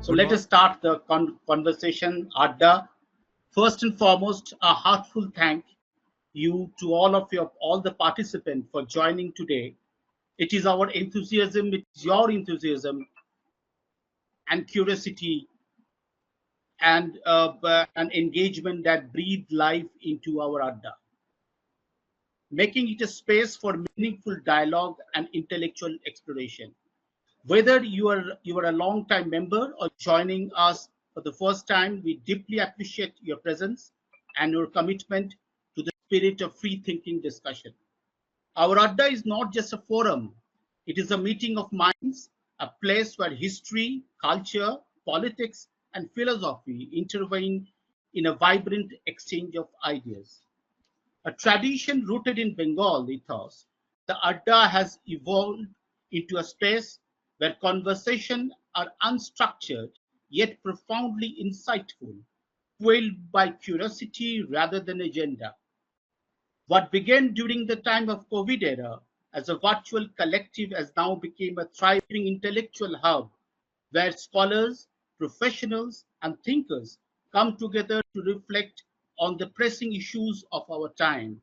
So let us start the conversation. Adda, first and foremost, a heartful thank you to all the participants for joining today. It is our enthusiasm, it is your enthusiasm and curiosity and an engagement that breathe life into our Adda, making it a space for meaningful dialogue and intellectual exploration. Whether you are a long-time member or joining us for the first time, we deeply appreciate your presence and your commitment to the spirit of free-thinking discussion. Our Adda is not just a forum, it is a meeting of minds, a place where history, culture, politics, and philosophy intervene in a vibrant exchange of ideas. A tradition rooted in Bengal ethos, the Adda has evolved into a space where conversations are unstructured yet profoundly insightful, fueled by curiosity rather than agenda. What began during the time of COVID era as a virtual collective has now become a thriving intellectual hub where scholars, professionals, and thinkers come together to reflect on the pressing issues of our time.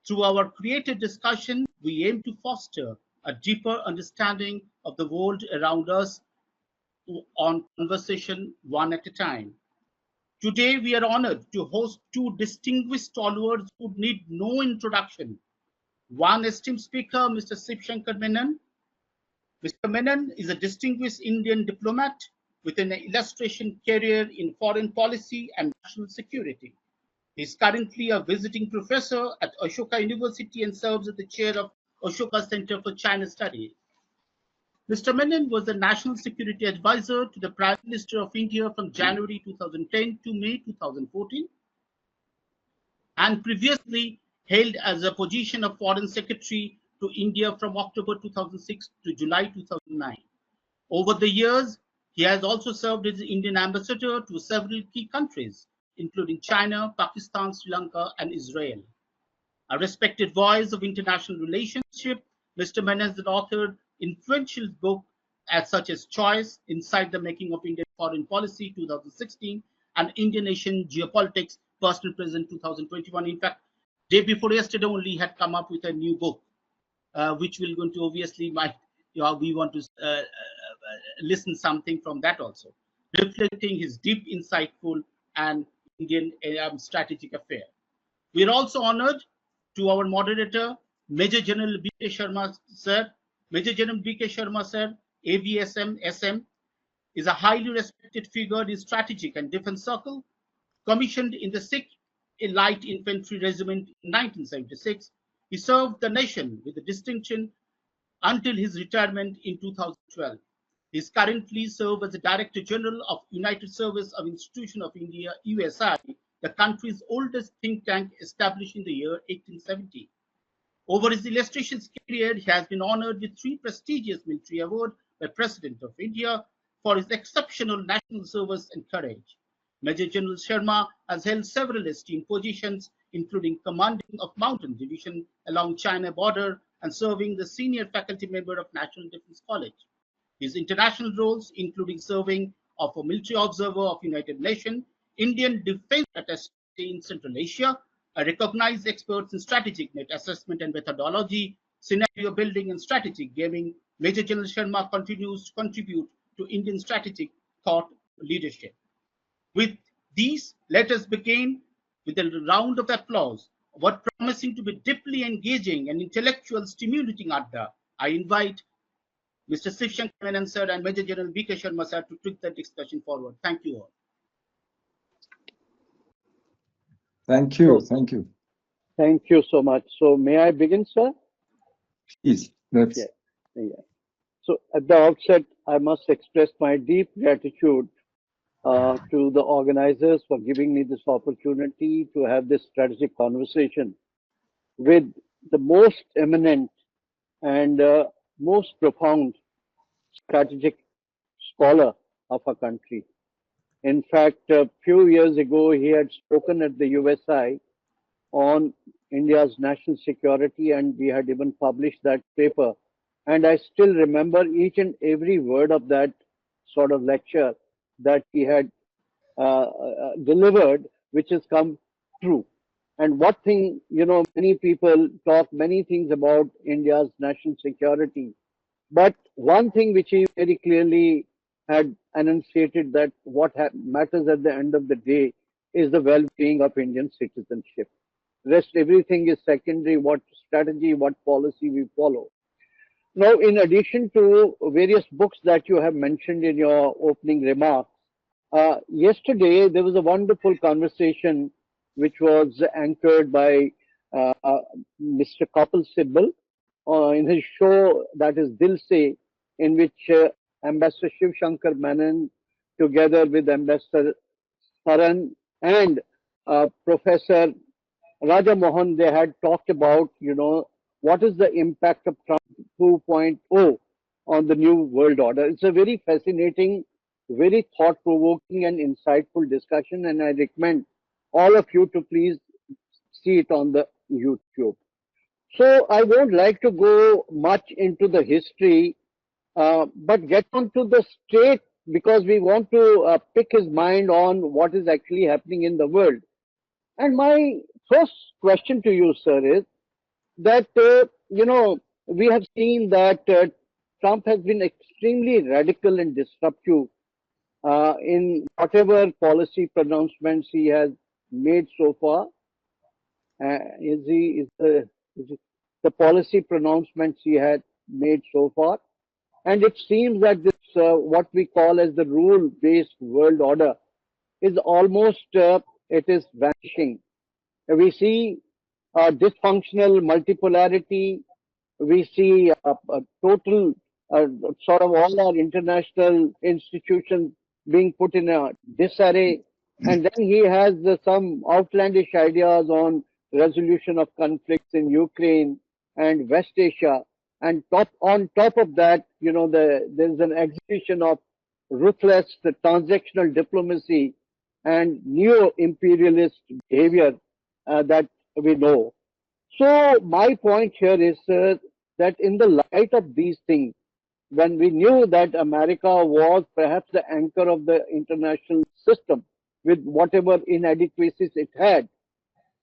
Through our creative discussion, we aim to foster a deeper understanding of the world around us on conversation one at a time. Today, we are honored to host two distinguished stalwarts who need no introduction. One esteemed speaker, Mr. Shivshankar Menon. Mr. Menon is a distinguished Indian diplomat with an illustration career in foreign policy and national security. He is currently a visiting professor at Ashoka University and serves as the chair of Ashoka Center for China Studies. Mr. Menon was the National Security Advisor to the Prime Minister of India from January 2010 to May 2014, and previously held as a position of Foreign Secretary to India from October 2006 to July 2009. Over the years, he has also served as the Indian ambassador to several key countries, including China, Pakistan, Sri Lanka, and Israel. A respected voice of international relationship, Mr. Menon has authored influential books such as Choice, Inside the Making of Indian Foreign Policy 2016, and Indian Asian Geopolitics, Personal Present 2021. In fact, day before yesterday only, he had come up with a new book, which we're going to obviously we want to listen something from that also, reflecting his deep, insightful, and Indian strategic affair. We are also honored to our moderator, Major General B.K. Sharma, sir. Major General B.K. Sharma, sir, AVSM, SM, is a highly respected figure in strategic and defense circle, commissioned in the 6th Light Infantry Regiment in 1976. He served the nation with distinction until his retirement in 2012. He is currently serves as the Director General of United Service of Institution of India, USI, the country's oldest think tank established in the year 1870. Over his illustrious career, he has been honored with 3 prestigious military awards by President of India for his exceptional national service and courage. Major General Sharma has held several esteemed positions, including commanding of Mountain Division along China border and serving the senior faculty member of National Defense College. His international roles, including serving as a military observer of United Nations, Indian Defense Attaché in Central Asia, a recognized expert in strategic net assessment and methodology, scenario building and strategic gaming, Major General Sharma continues to contribute to Indian strategic thought leadership. With these, let us begin with a round of applause. What promising to be deeply engaging and intellectual stimulating Adda, I invite Mr. Shivshankar Menon sir and Major General B.K. Sharma sir to take the discussion forward. Thank you all. Thank you. Thank you. Thank you so much. So may I begin, sir? Please. Yeah. So at the outset, I must express my deep gratitude to the organizers for giving me this opportunity to have this strategic conversation with the most eminent and most profound strategic scholar of our country. In fact, a few years ago, he had spoken at the USI on India's national security, and we had even published that paper. And I still remember each and every word of that sort of lecture that he had delivered, which has come true. And what thing, many people talk many things about India's national security, but one thing which he very clearly had enunciated, that what matters at the end of the day is the well-being of Indian citizenship. Rest everything is secondary, what strategy, what policy we follow. Now, in addition to various books that you have mentioned in your opening remarks, yesterday there was a wonderful conversation which was anchored by uh, uh, Mr. Kapil Sibal in his show, that is Dil Se, in which Ambassador Shivshankar Menon, together with Ambassador Saran and Professor Raja Mohan, they had talked about, what is the impact of Trump 2.0 on the new world order. It's a very fascinating, very thought-provoking and insightful discussion, and I recommend all of you to please see it on the YouTube. So I won't like to go much into the history, but get on to the state, because we want to pick his mind on what is actually happening in the world. And my first question to you, sir, is that, we have seen that Trump has been extrememely radical and disruptive in whatever policy pronouncements he has made so far. Is the policy pronouncements he had made so far? And it seems that this, what we call as the rule-based world order, is almost, it is vanishing. We see dysfunctional multipolarity. We see a total sort of all our international institutions being put in a disarray. And then he has some outlandish ideas on resolution of conflicts in Ukraine and West Asia. And on top of that, there's an exhibition of ruthless transactional diplomacy and neo-imperialist behavior that we know. So my point here is that in the light of these things, when we knew that America was perhaps the anchor of the international system with whatever inadequacies it had,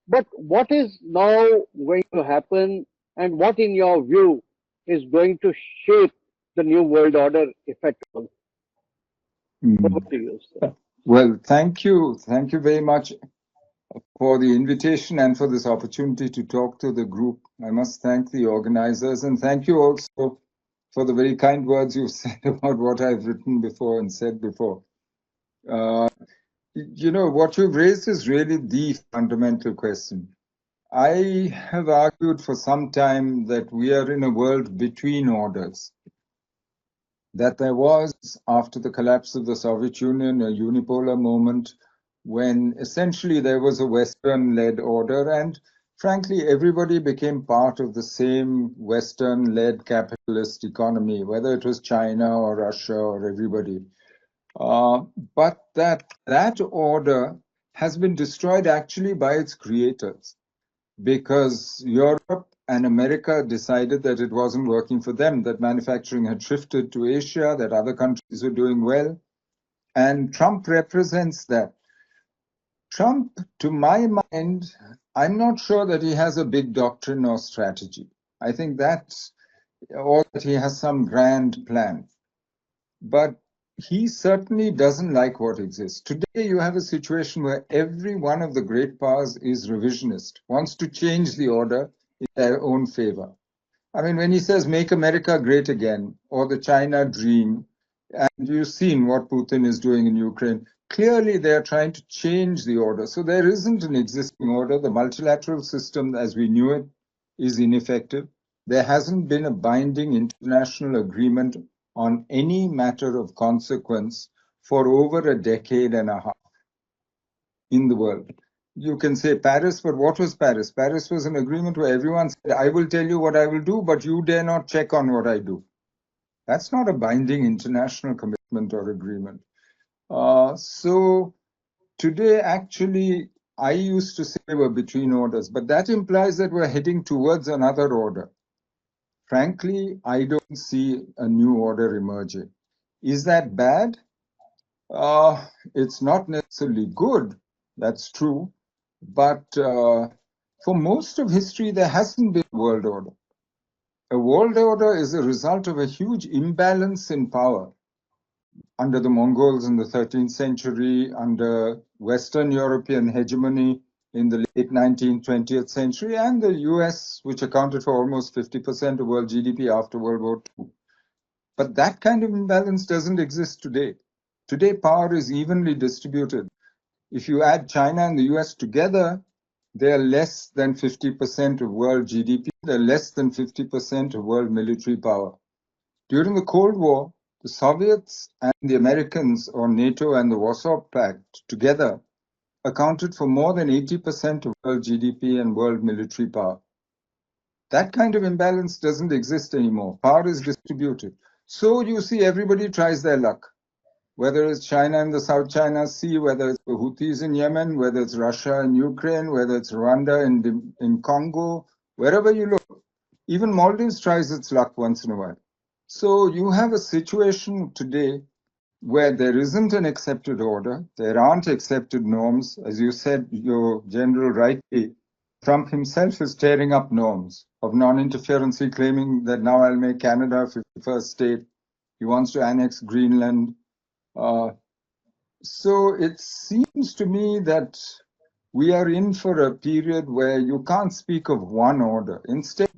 but what is now going to happen, and what in your view is going to shape the new world order, if at all? Over to you, sir. Well, thank you. Thank you very much for the invitation and for this opportunity to talk to the group. I must thank the organizers, and thank you also for the very kind words you've said about what I've written before and said before. What you've raised is really the fundamental question. I have argued for some time that we are in a world between orders. That there was, after the collapse of the Soviet Union, a unipolar moment when essentially there was a Western-led order, and frankly, everybody became part of the same Western-led capitalist economy, whether it was China or Russia or everybody. But that order has been destroyed actually by its creators, because Europe and America decided that it wasn't working for them, that manufacturing had shifted to Asia, that other countries were doing well. And Trump represents that. Trump, to my mind, I'm not sure that he has a big doctrine or strategy. I think or that he has some grand plan. But he certainly doesn't like what exists. Today, you have a situation where every one of the great powers is revisionist, wants to change the order in their own favor. I mean, when he says, make America great again, or the China dream, and you've seen what Putin is doing in Ukraine, clearly they're trying to change the order. So there isn't an existing order. The multilateral system, as we knew it, is ineffective. There hasn't been a binding international agreement on any matter of consequence for over a decade and a half in the world. You can say Paris, but what was Paris? Paris was an agreement where everyone said, I will tell you what I will do, but you dare not check on what I do. That's not a binding international commitment or agreement. So today, actually, I used to say we're between orders, but that implies that we're heading towards another order. Frankly, I don't see a new order emerging. Is that bad? It's not necessarily good, that's true, but for most of history, there hasn't been a world order. A world order is a result of a huge imbalance in power under the Mongols in the 13th century, under Western European hegemony in the late 19th, 20th century, and the US, which accounted for almost 50% of world GDP after World War II. But that kind of imbalance doesn't exist today. Today, power is evenly distributed. If you add China and the US together, they are less than 50% of world GDP. They're less than 50% of world military power. During the Cold War, the Soviets and the Americans, or NATO and the Warsaw Pact together, accounted for more than 80% of world GDP and world military power. That kind of imbalance doesn't exist anymore. Power is distributed. So you see, everybody tries their luck. Whether it's China in the South China Sea, whether it's the Houthis in Yemen, whether it's Russia in Ukraine, whether it's Rwanda in Congo, wherever you look. Even Maldives tries its luck once in a while. So you have a situation today where there isn't an accepted order, there aren't accepted norms. As you said, your general rightly, Trump himself is tearing up norms of non-interference, claiming that now I'll make Canada a 51st state. He wants to annex Greenland. So it seems to me that we are in for a period where you can't speak of one order. Instead,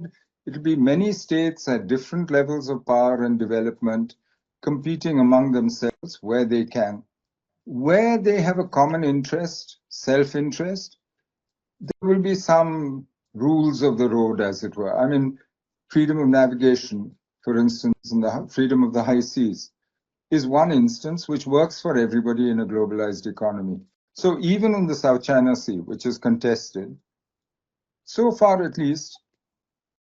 it'll be many states at different levels of power and development competing among themselves where they can. Where they have a common interest, self-interest, there will be some rules of the road, as it were. I mean, freedom of navigation, for instance, and the freedom of the high seas is one instance which works for everybody in a globalized economy. So even in the South China Sea, which is contested, so far at least,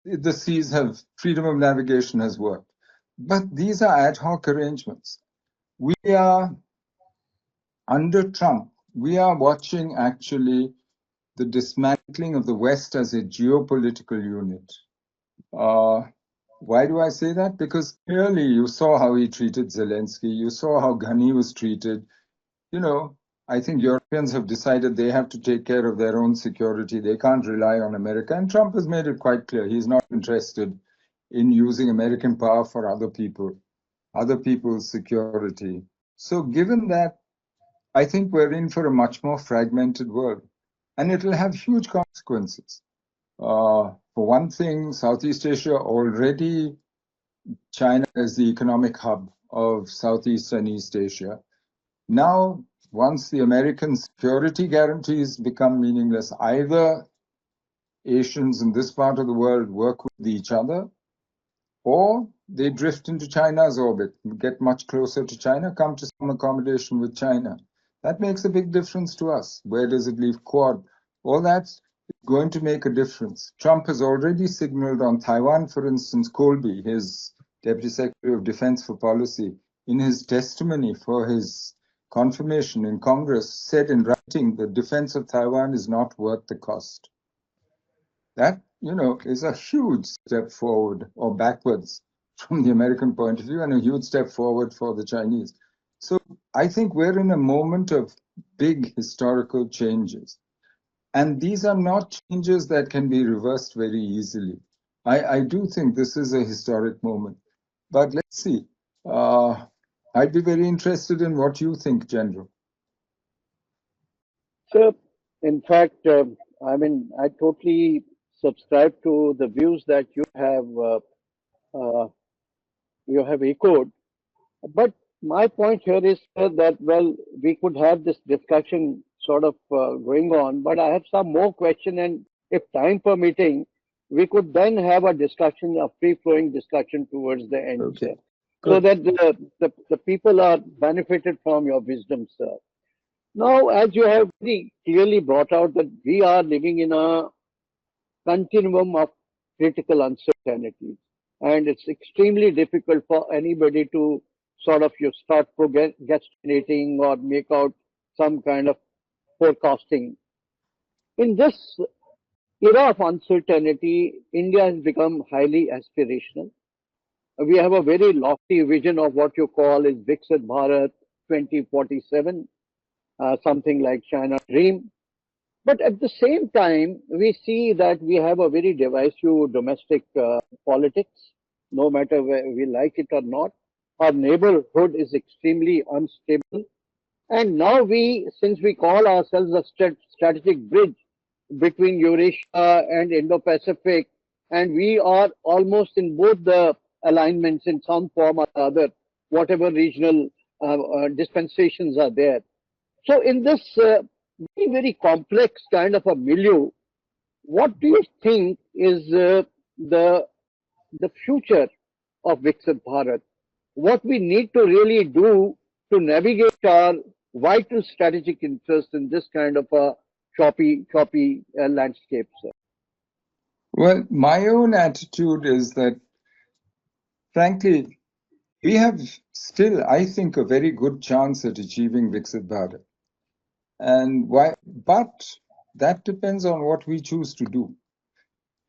the seas have, freedom of navigation has worked. But these are ad hoc arrangements. We are, under Trump, we are watching actually the dismantling of the West as a geopolitical unit. Why do I say that? Because clearly you saw how he treated Zelensky, you saw how Ghani was treated. You know, I think Europeans have decided they have to take care of their own security. They can't rely on America. And Trump has made it quite clear he's not interested in using American power for other people, other people's security. So given that, I think we're in for a much more fragmented world. And it'll have huge consequences. For one thing, Southeast Asia already, China is the economic hub of Southeast and East Asia. Now, once the American security guarantees become meaningless, either Asians in this part of the world work with each other, or they drift into China's orbit, get much closer to China, come to some accommodation with China. That makes a big difference to us. Where does it leave Quad? All that's going to make a difference. Trump has already signaled on Taiwan, for instance, Colby, his Deputy Secretary of Defense for Policy, in his testimony for his confirmation in Congress, said in writing the defense of Taiwan is not worth the cost. That, you know, is a huge step forward or backwards from the American point of view, and a huge step forward for the Chinese. So I think we're in a moment of big historical changes. And these are not changes that can be reversed very easily. I do think this is a historic moment. But let's see. I'd be very interested in what you think, General. So, in fact, I mean, I totally subscribe to the views that uh, you have echoed. But my point here is that, well, we could have this discussion sort of going on, but I have some more question, and if time permitting, we could then have a discussion, a free-flowing discussion towards the end, Okay. sir, so that the people are benefited from your wisdom, sir. Now, as you have very clearly brought out that we are living in a continuum of critical uncertainties, and it's extremely difficult for anybody to sort of you start guesstimating or make out some kind of forecasting. In this era of uncertainty, India has become highly aspirational. We have a very lofty vision of what you call is Viksit Bharat, 2047, something like China Dream. But at the same time, we see that we have a very divisive domestic politics, no matter whether we like it or not. Our neighborhood is extremely unstable. And now since we call ourselves a strategic bridge between Eurasia and Indo-Pacific, and we are almost in both the alignments in some form or other, whatever regional dispensations are there. So in this very, very complex kind of a milieu, what do you think is the future of Viksit Bharat? What we need to really do to navigate our vital strategic interest in this kind of a choppy landscape, sir? Well, my own attitude is that, frankly, we have still, I think, a very good chance at achieving Viksit Bharat. And why? But that depends on what we choose to do.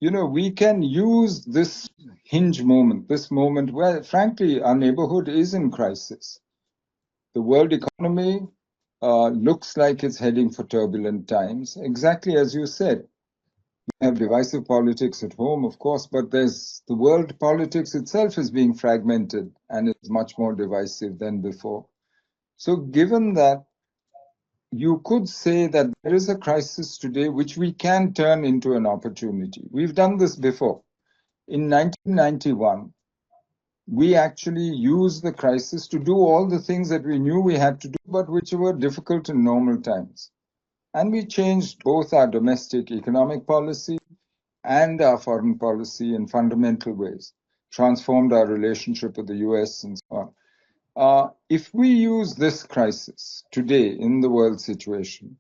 You know, we can use this hinge moment, this moment where, frankly, our neighborhood is in crisis. The world economy looks like it's heading for turbulent times, exactly as you said. We have divisive politics at home, of course, but there's the world politics itself is being fragmented and is much more divisive than before. So given that, you could say that there is a crisis today which we can turn into an opportunity. We've done this before. In 1991, we actually used the crisis to do all the things that we knew we had to do, but which were difficult in normal times. And we changed both our domestic economic policy and our foreign policy in fundamental ways, transformed our relationship with the US and so on. If we use this crisis today in the world situation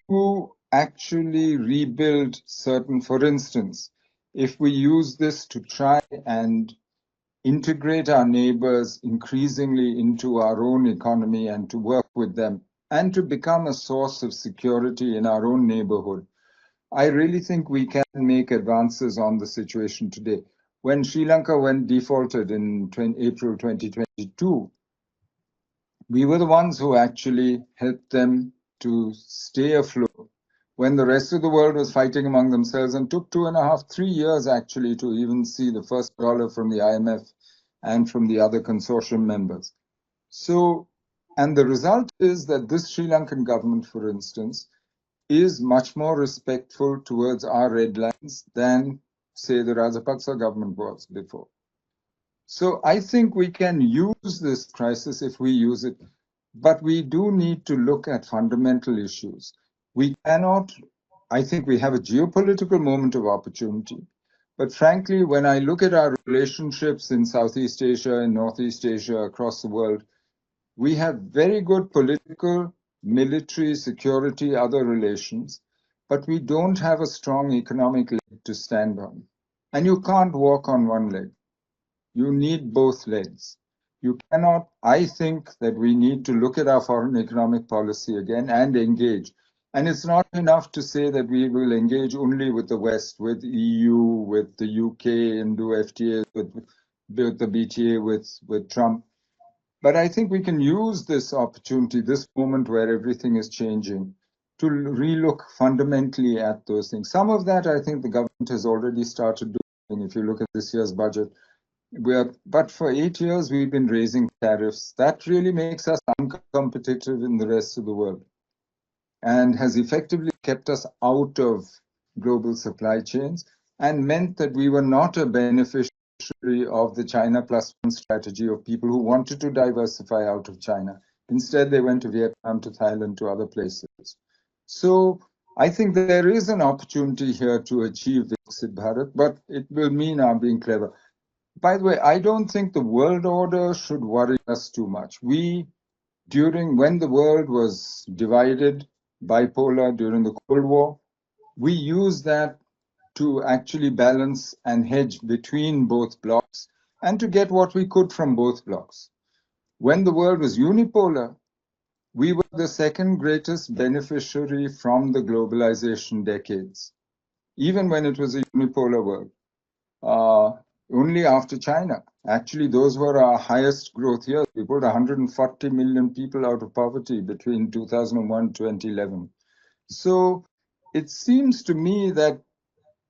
to actually rebuild certain, for instance, if we use this to try and integrate our neighbors increasingly into our own economy and to work with them and to become a source of security in our own neighborhood, I really think we can make advances on the situation today. When Sri Lanka went defaulted in April 2022, we were the ones who actually helped them to stay afloat when the rest of the world was fighting among themselves, and took 2.5, 3 years actually to even see the first dollar from the IMF and from the other consortium members. So, and the result is that this Sri Lankan government, for instance, is much more respectful towards our red lines than, say, the Rajapaksa government was before. So I think we can use this crisis if we use it, but we do need to look at fundamental issues. We cannot, I think we have a geopolitical moment of opportunity, but frankly, when I look at our relationships in Southeast Asia, in Northeast Asia, across the world, we have very good political, military, security, other relations, but we don't have a strong economic leg to stand on. And you can't walk on one leg. You need both legs. You cannot, I think that we need to look at our foreign economic policy again and engage. And it's not enough to say that we will engage only with the West, with EU, with the UK, and do FTA, with the BTA, with Trump. But I think we can use this opportunity, this moment where everything is changing, to relook fundamentally at those things. Some of that I think the government has already started doing. If you look at this year's budget, but for 8 years we've been raising tariffs. That really makes us uncompetitive in the rest of the world and has effectively kept us out of global supply chains and meant that we were not a beneficiary of the China plus one strategy of people who wanted to diversify out of China. Instead, they went to Vietnam, to Thailand, to other places. So I think there is an opportunity here to achieve Viksit Bharat, but it will mean our being clever. By the way, I don't think the world order should worry us too much. When the world was divided, bipolar during the Cold War, we used that to actually balance and hedge between both blocs and to get what we could from both blocs. When the world was unipolar, we were the second greatest beneficiary from the globalization decades, even when it was a unipolar world, only after China. Actually, those were our highest growth years. We put 140 million people out of poverty between 2001 and 2011. So it seems to me that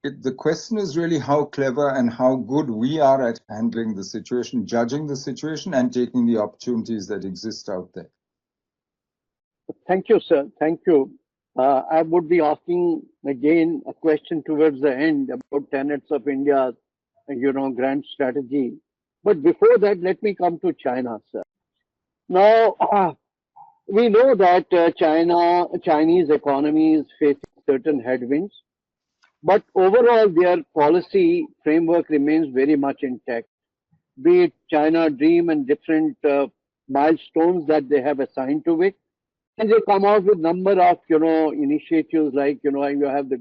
the question is really how clever and how good we are at handling the situation, judging the situation, and taking the opportunities that exist out there. Thank you, sir. Thank you. I would be asking again a question towards the end about tenets of India's, grand strategy. But before that, let me come to China, sir. Now, we know that Chinese economy is facing certain headwinds, but overall their policy framework remains very much intact. Be it China Dream and different milestones that they have assigned to it, and they come out with number of initiatives like you have the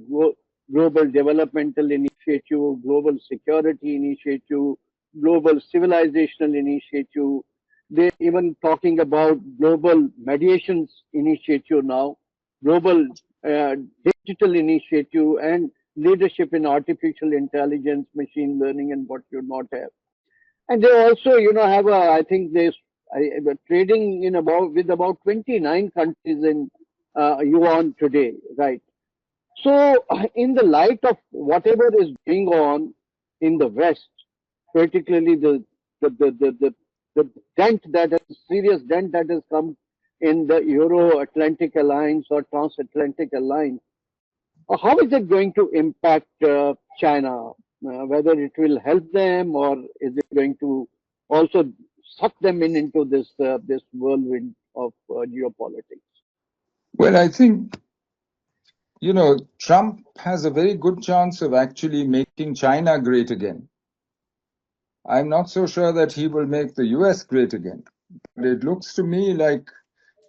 global developmental initiative, global security initiative, global civilizational initiative. They're even talking about global mediations initiative now, global uh, digital initiative, and leadership in artificial intelligence, machine learning, and what you not have. And they also, have a, I think trading in about with about 29 countries in yuan today, right? So, in the light of whatever is going on in the West, particularly the dent that has serious dent that has come in the Euro-Atlantic Alliance or Transatlantic Alliance, how is it going to impact China? Whether it will help them or is it going to also suck them into this whirlwind of geopolitics? Well, I think, Trump has a very good chance of actually making China great again. I'm not so sure that he will make the US great again. But it looks to me like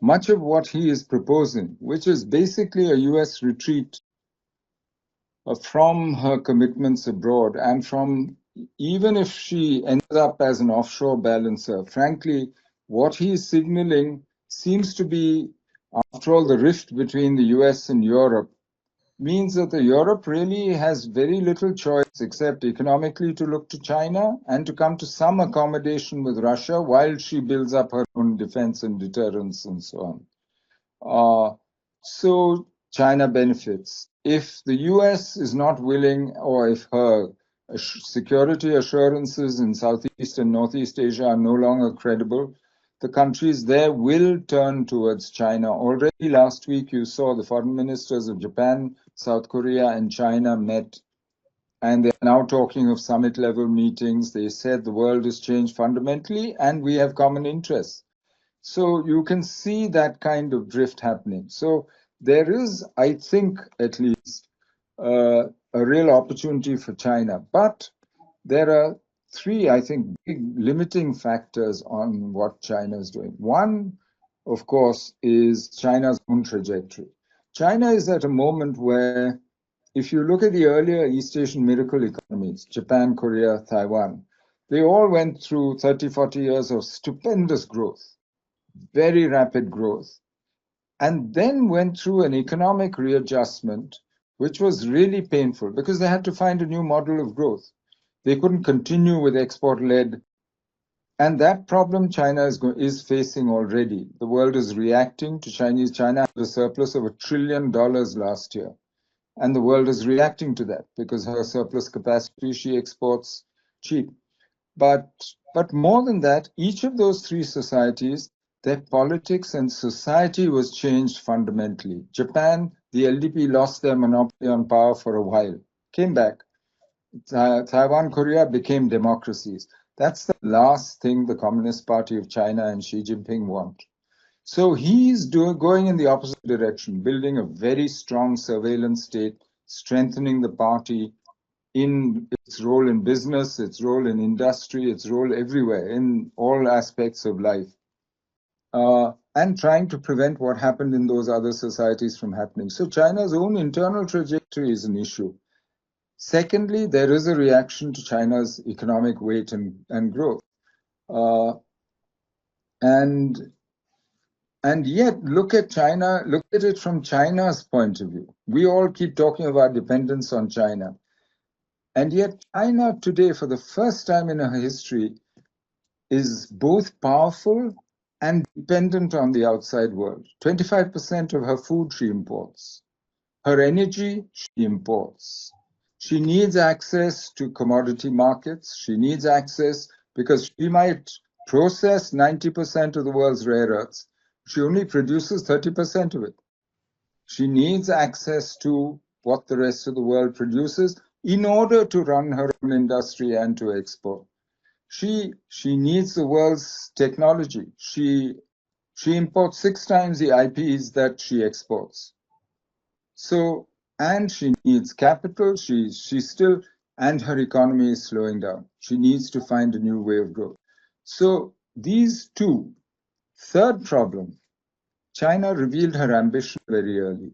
much of what he is proposing, which is basically a US retreat from her commitments abroad and from, even if she ends up as an offshore balancer, frankly, what he is signaling seems to be, after all, the rift between the US and Europe means that the Europe really has very little choice except economically to look to China and to come to some accommodation with Russia while she builds up her own defense and deterrence and so on. So China benefits. If the US is not willing, or if her security assurances in Southeast and Northeast Asia are no longer credible, the countries there will turn towards China. Already last week, you saw the foreign ministers of Japan, South Korea, and China met, and they're now talking of summit level meetings. They said the world has changed fundamentally, and we have common interests. So you can see that kind of drift happening. So there is, I think, at least, a real opportunity for China. But there are three, I think, big limiting factors on what China is doing. One, of course, is China's own trajectory. China is at a moment where, if you look at the earlier East Asian miracle economies, Japan, Korea, Taiwan, they all went through 30, 40 years of stupendous growth, very rapid growth, and then went through an economic readjustment, which was really painful because they had to find a new model of growth. They couldn't continue with export-led, and that problem China is facing already. The world is reacting to Chinese. China had a surplus of $1 trillion last year, and the world is reacting to that because her surplus capacity, she exports cheap. But more than that, each of those three societies, their politics and society was changed fundamentally. Japan, the LDP lost their monopoly on power for a while, came back. Taiwan, Korea became democracies. That's the last thing the Communist Party of China and Xi Jinping want. So he's going in the opposite direction, building a very strong surveillance state, strengthening the party in its role in business, its role in industry, its role everywhere, in all aspects of life, and trying to prevent what happened in those other societies from happening. So China's own internal trajectory is an issue. Secondly, there is a reaction to China's economic weight and growth. And yet, look at China, look at it from China's point of view. We all keep talking about dependence on China. And yet China today, for the first time in her history, is both powerful and dependent on the outside world. 25% of her food she imports. Her energy she imports. She needs access to commodity markets. She needs access because she might process 90% of the world's rare earths. She only produces 30% of it. She needs access to what the rest of the world produces in order to run her own industry and to export. She needs the world's technology. She imports 6 times the IPs that she exports. So, and she needs capital. She's still, and her economy is slowing down. She needs to find a new way of growth. So these two. Third problem, China revealed her ambition very early.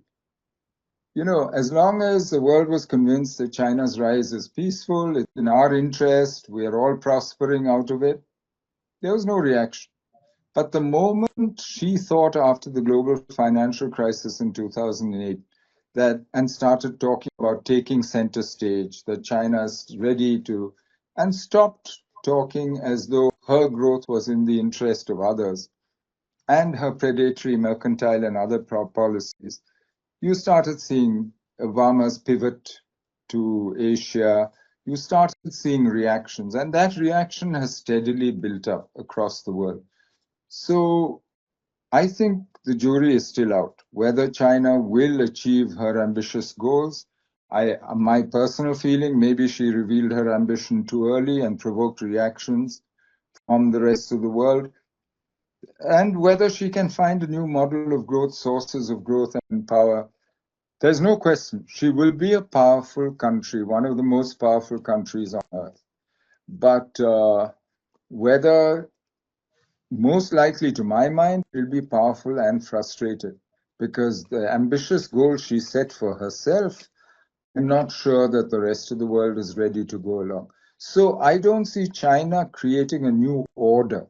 You know, as long as the world was convinced that China's rise is peaceful, it's in our interest, we are all prospering out of it, there was no reaction. But the moment she thought after the global financial crisis in 2008 that and started talking about taking center stage, that China's ready to, and stopped talking as though her growth was in the interest of others and her predatory, mercantile, and other policies, you started seeing Obama's pivot to Asia. You started seeing reactions, and that reaction has steadily built up across the world. So I think the jury is still out whether China will achieve her ambitious goals. My personal feeling, maybe she revealed her ambition too early and provoked reactions from the rest of the world, and whether she can find a new model of growth, sources of growth and power. There's no question. She will be a powerful country, one of the most powerful countries on earth. But whether, most likely to my mind, will be powerful and frustrated, because the ambitious goal she set for herself, I'm not sure that the rest of the world is ready to go along. So I don't see China creating a new order.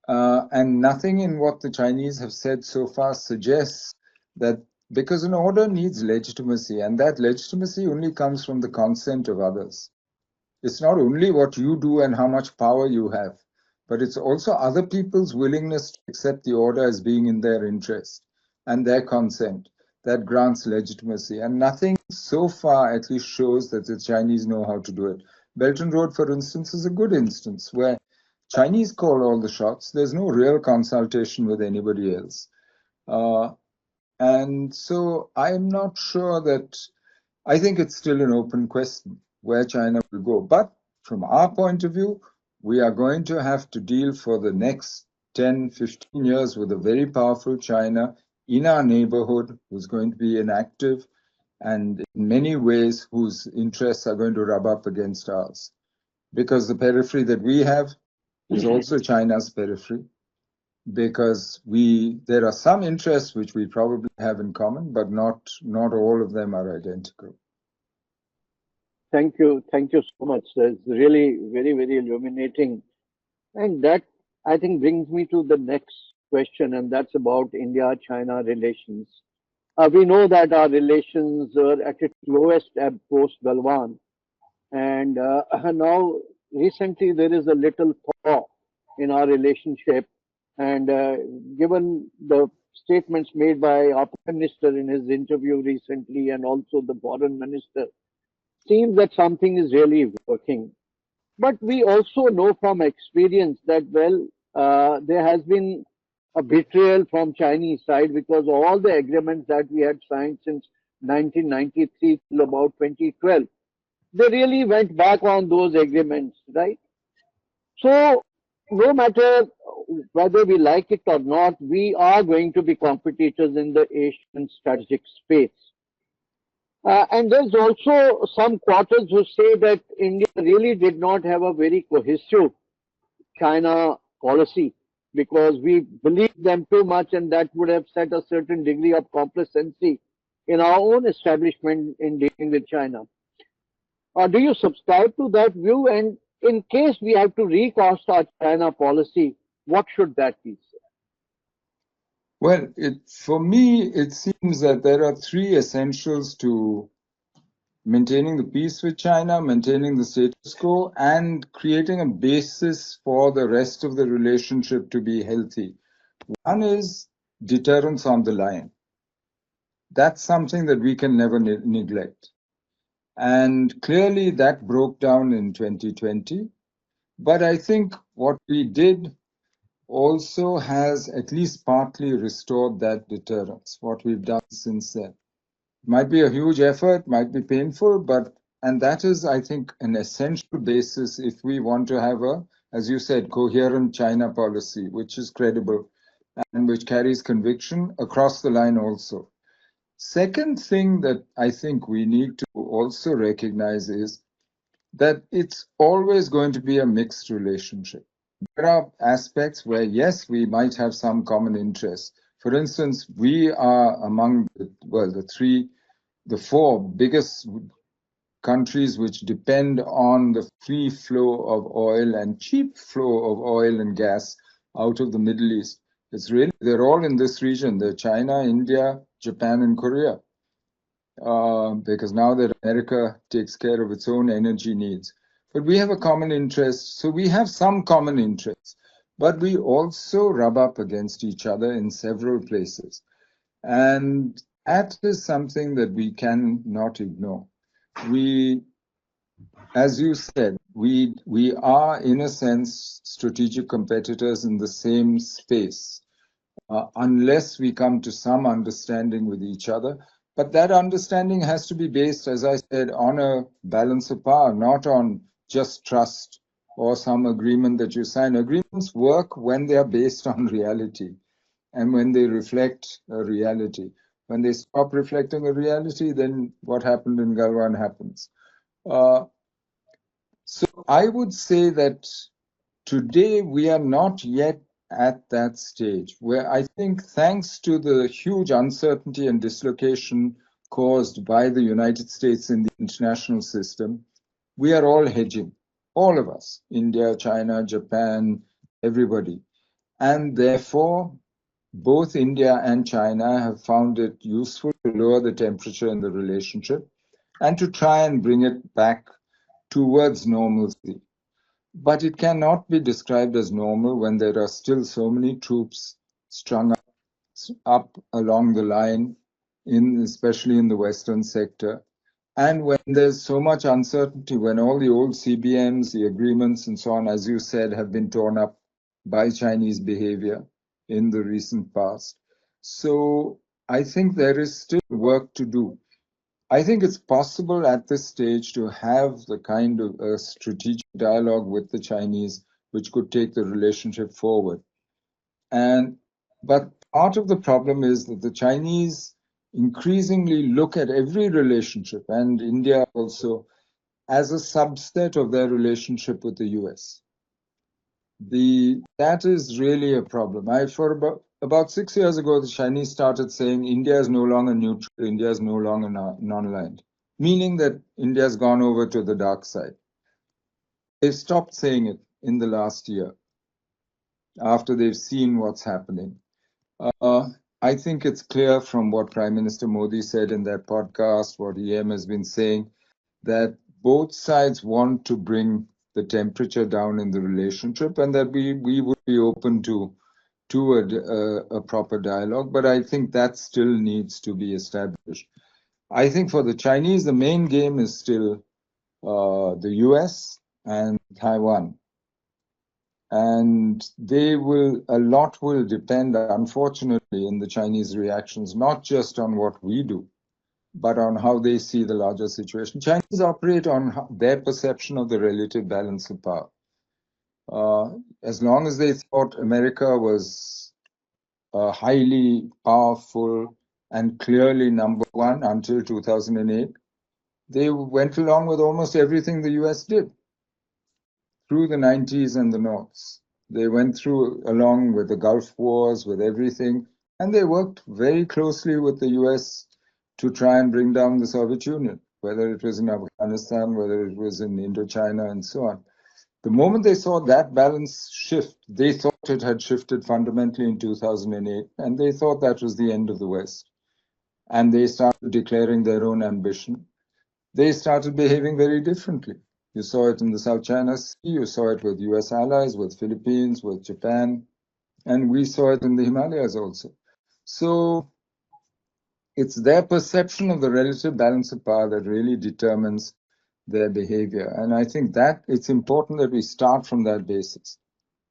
And nothing in what the Chinese have said so far suggests that, because an order needs legitimacy, and that legitimacy only comes from the consent of others. It's not only what you do and how much power you have, but it's also other people's willingness to accept the order as being in their interest and their consent that grants legitimacy. And nothing so far at least shows that the Chinese know how to do it. Belt and Road, for instance, is a good instance where Chinese call all the shots. There's no real consultation with anybody else. And so I'm not sure that, I think it's still an open question where China will go. But from our point of view, we are going to have to deal for the next 10, 15 years with a very powerful China in our neighborhood who's going to be inactive and in many ways whose interests are going to rub up against ours. Because the periphery that we have is also China's periphery, because there are some interests which we probably have in common, but not all of them are identical. Thank you so much. That's really very, very illuminating. And that, I think, brings me to the next question, and that's about India-China relations. We know that our relations are at its lowest ebb post-Galwan, and now recently there is a little thaw in our relationship. And given the statements made by our Prime Minister in his interview recently, and also the Foreign Minister, seems that something is really working. But we also know from experience that, well, there has been a betrayal from Chinese side, because all the agreements that we had signed since 1993 till about 2012, they really went back on those agreements, right? So no matter whether we like it or not, we are going to be competitors in the Asian strategic space. And there's also some quarters who say that India really did not have a very cohesive China policy, because we believed them too much, and that would have set a certain degree of complacency in our own establishment in dealing with China. Do you subscribe to that view? And in case we have to recast our China policy, what should that be? Well, for me, it seems that there are three essentials to maintaining the peace with China, maintaining the status quo, and creating a basis for the rest of the relationship to be healthy. One is deterrence on the line. That's something that we can never neglect. And clearly that broke down in 2020. But I think what we did also has at least partly restored that deterrence, what we've done since then. Might be a huge effort, might be painful, and that is, I think, an essential basis if we want to have a, as you said, coherent China policy, which is credible and which carries conviction across the line also. Second thing that I think we need to also recognize is that it's always going to be a mixed relationship. There are aspects where, yes, we might have some common interests. For instance, we are among the four biggest countries which depend on the free flow of oil and cheap flow of oil and gas out of the Middle East. They're all in this region. They're China, India, Japan, and Korea. Because now that America takes care of its own energy needs. But we have a common interest, so we have some common interests, but we also rub up against each other in several places. And that is something that we cannot ignore. As you said, we are, in a sense, strategic competitors in the same space, unless we come to some understanding with each other. But that understanding has to be based, as I said, on a balance of power, not on just trust or some agreement that you sign. Agreements work when they are based on reality and when they reflect a reality. When they stop reflecting a reality, then what happened in Galwan happens. So I would say that today we are not yet at that stage where I think, thanks to the huge uncertainty and dislocation caused by the United States in the international system, we are all hedging, all of us, India, China, Japan, everybody. And therefore, both India and China have found it useful to lower the temperature in the relationship and to try and bring it back towards normalcy. But it cannot be described as normal when there are still so many troops strung up along the line, especially in the Western sector. And when there's so much uncertainty, when all the old CBMs, the agreements and so on, as you said, have been torn up by Chinese behavior in the recent past. So I think there is still work to do. I think it's possible at this stage to have the kind of a strategic dialogue with the Chinese which could take the relationship forward. But part of the problem is that the Chinese increasingly look at every relationship, and India also, as a subset of their relationship with the US. That is really a problem. For about 6 years ago, the Chinese started saying India is no longer neutral, India is no longer non-aligned, meaning that India has gone over to the dark side. They've stopped saying it in the last year after they've seen what's happening. I think it's clear from what Prime Minister Modi said in that podcast, what EM has been saying, that both sides want to bring the temperature down in the relationship, and that we would be open to a proper dialogue. But I think that still needs to be established. I think for the Chinese, the main game is still the US and Taiwan. And a lot will depend, unfortunately, in the Chinese reactions, not just on what we do, but on how they see the larger situation. Chinese operate on their perception of the relative balance of power. As long as they thought America was highly powerful and clearly number one until 2008, they went along with almost everything the US did through the 90s and the noughts. They went along with the Gulf Wars, with everything, and they worked very closely with the US to try and bring down the Soviet Union, whether it was in Afghanistan, whether it was in Indochina, and so on. The moment they saw that balance shift, they thought it had shifted fundamentally in 2008, and they thought that was the end of the West. And they started declaring their own ambition. they started behaving very differently. You saw it in the South China Sea, you saw it with US allies, with Philippines, with Japan, and we saw it in the Himalayas also. So it's their perception of the relative balance of power that really determines their behavior. And I think that it's important that we start from that basis.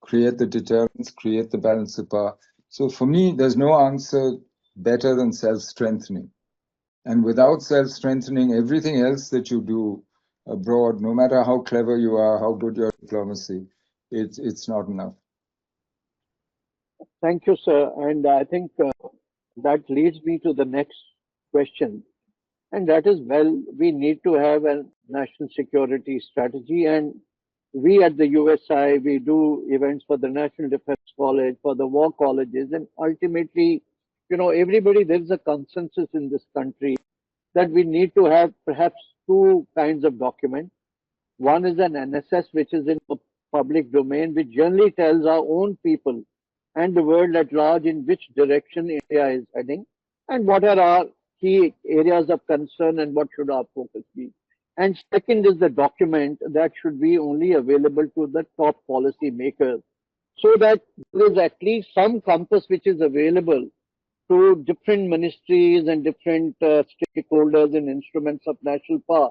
Create the deterrence, create the balance of power. So for me, there's no answer better than self-strengthening. And without self-strengthening, everything else that you do abroad, no matter how clever you are, how good your diplomacy, it's not enough. Thank you, sir. And I think that leads me to the next question. And that is, well, we need to have a national security strategy. And we at the USI, we do events for the National Defense College, for the war colleges. And ultimately, everybody, there is a consensus in this country that we need to have perhaps two kinds of documents. One is an NSS, which is in the public domain, which generally tells our own people and the world at large in which direction India is heading and what are our key areas of concern and what should our focus be. And second is the document that should be only available to the top policy makers so that there is at least some compass which is available to different ministries and different stakeholders and instruments of national power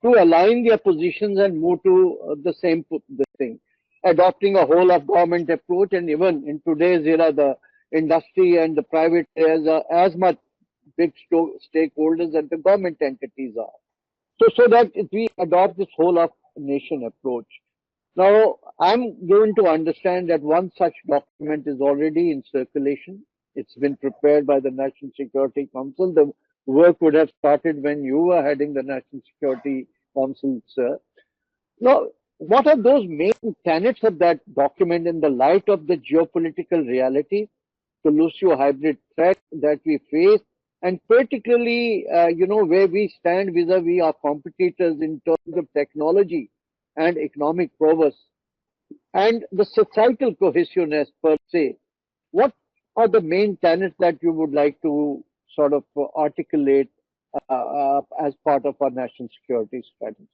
to align their positions and move to the thing, adopting a whole of government approach. And even in today's era, the industry and the private areas are as much big stakeholders as the government entities are. So that we adopt this whole of nation approach. Now, I'm going to understand that one such document is already in circulation. It's been prepared by the National Security Council. The work would have started when you were heading the National Security Council, sir. Now, what are those main tenets of that document in the light of the geopolitical reality, the socio-hybrid threat that we face, and particularly, where we stand vis-a-vis our competitors in terms of technology and economic prowess, and the societal cohesiveness per se? What are the main tenets that you would like to sort of articulate as part of our national security strategy?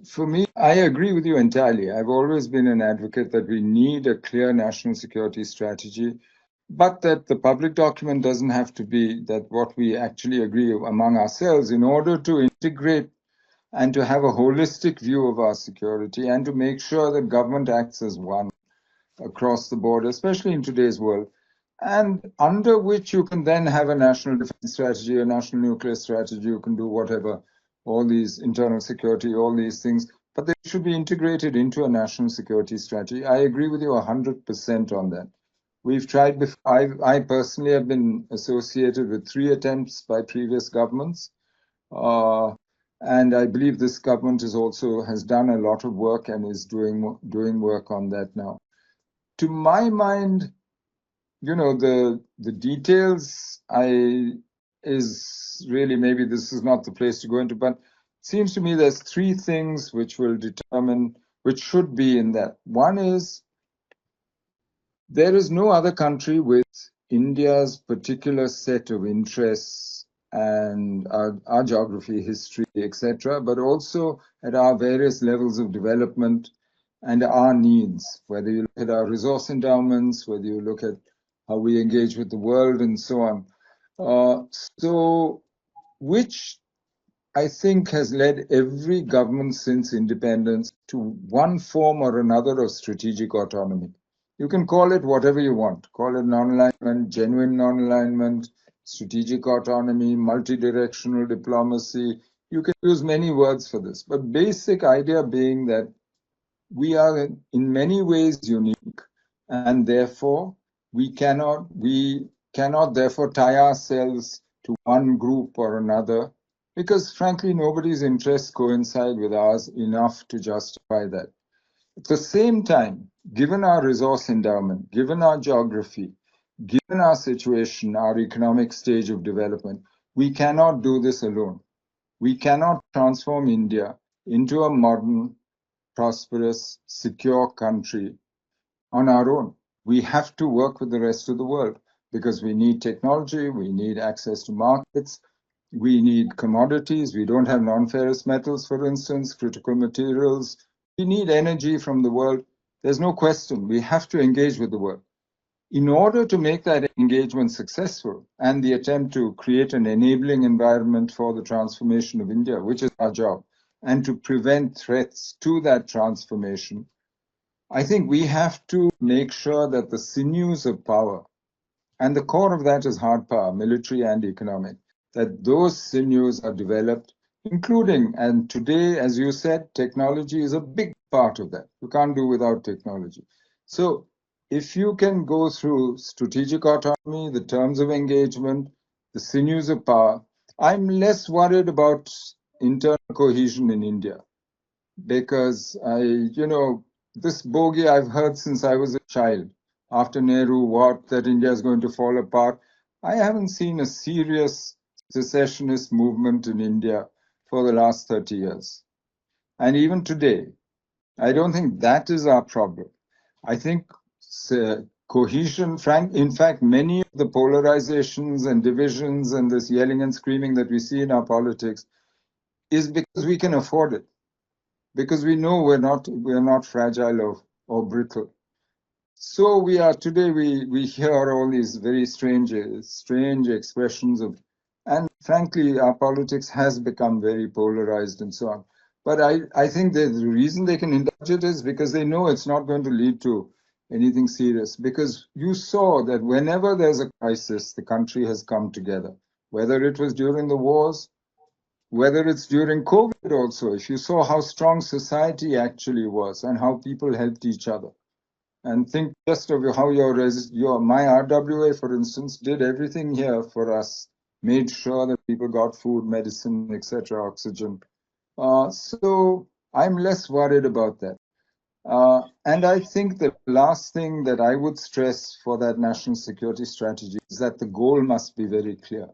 For me, I agree with you entirely. I've always been an advocate that we need a clear national security strategy, but that the public document doesn't have to be that what we actually agree among ourselves in order to integrate and to have a holistic view of our security and to make sure that government acts as one across the board, especially in today's world, and under which you can then have a national defense strategy, a national nuclear strategy, you can do whatever, all these internal security, all these things, but they should be integrated into a national security strategy. I agree with you 100% on that. We've tried before. I personally have been associated with 3 attempts by previous governments. And I believe this government has done a lot of work and is doing work on that now. To my mind, the details is really, maybe this is not the place to go into, but it seems to me there's 3 things which will determine, which should be in that. One is, there is no other country with India's particular set of interests and our geography, history, etc., but also at our various levels of development and our needs, whether you look at our resource endowments, whether you look at how we engage with the world and so on. So, which I think has led every government since independence to one form or another of strategic autonomy. You can call it whatever you want. Call it non-alignment, genuine non-alignment, strategic autonomy, multi-directional diplomacy. You can use many words for this, but basic idea being that we are in many ways unique, and therefore we cannot therefore tie ourselves to one group or another, because frankly nobody's interests coincide with ours enough to justify that. At the same time, given our resource endowment, given our geography, given our situation, our economic stage of development, we cannot do this alone. We cannot transform India into a modern, prosperous, secure country on our own. We have to work with the rest of the world because we need technology, we need access to markets, We need commodities. We don't have non-ferrous metals, for instance, critical materials. We need energy from the world. There's no question. We have to engage with the world. In order to make that engagement successful and the attempt to create an enabling environment for the transformation of India, which is our job, and to prevent threats to that transformation, I think we have to make sure that the sinews of power, and the core of that is hard power, military and economic, that those sinews are developed, including, and today, as you said, technology is a big part of that. You can't do without technology. So if you can go through strategic autonomy, the terms of engagement, the sinews of power, I'm less worried about internal cohesion in India because this bogey I've heard since I was a child. After Nehru, what, that India is going to fall apart. I haven't seen a serious secessionist movement in India for the last 30 years. And even today, I don't think that is our problem. I think cohesion, in fact, many of the polarizations and divisions and this yelling and screaming that we see in our politics is because we can afford it. Because we know we're not fragile or brittle. So we are today. We hear all these very strange expressions of, and frankly, our politics has become very polarized and so on. But I think that the reason they can indulge it is because they know it's not going to lead to anything serious. Because you saw that whenever there's a crisis, the country has come together. Whether it was during the wars, whether it's during COVID also, if you saw how strong society actually was and how people helped each other. And think just of how my RWA, for instance, did everything here for us, made sure that people got food, medicine, etc., oxygen. So I'm less worried about that. And I think the last thing that I would stress for that national security strategy is that the goal must be very clear.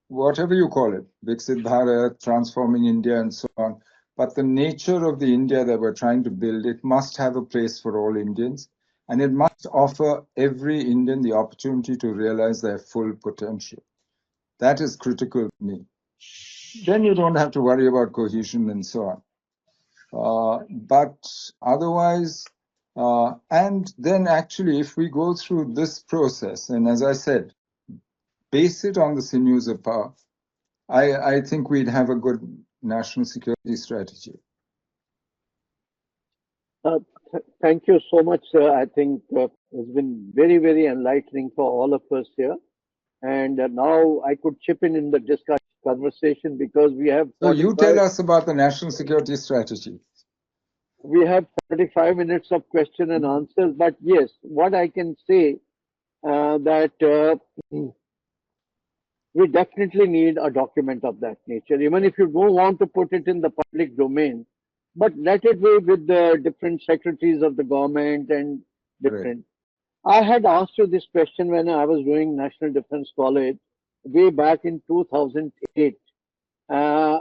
Whatever you call it, Viksit Bharat, transforming India and so on. But the nature of the India that we're trying to build, it must have a place for all Indians. And it must offer every Indian the opportunity to realize their full potential. That is critical to me. Then you don't have to worry about cohesion and so on. But otherwise, and then actually, if we go through this process, and as I said, base it on the sinews of power, I think we'd have a good national security strategy. Thank you so much, sir. I think it's been very, very enlightening for all of us here. And now I could chip in the discussion conversation because we have So you tell us about the national security strategy. We have 45 minutes of question and answers. But yes, what I can say that we definitely need a document of that nature, even if you don't want to put it in the public domain, but let it be with the different secretaries of the government and different. Right. I had asked you this question when I was doing National Defense College way back in 2008. I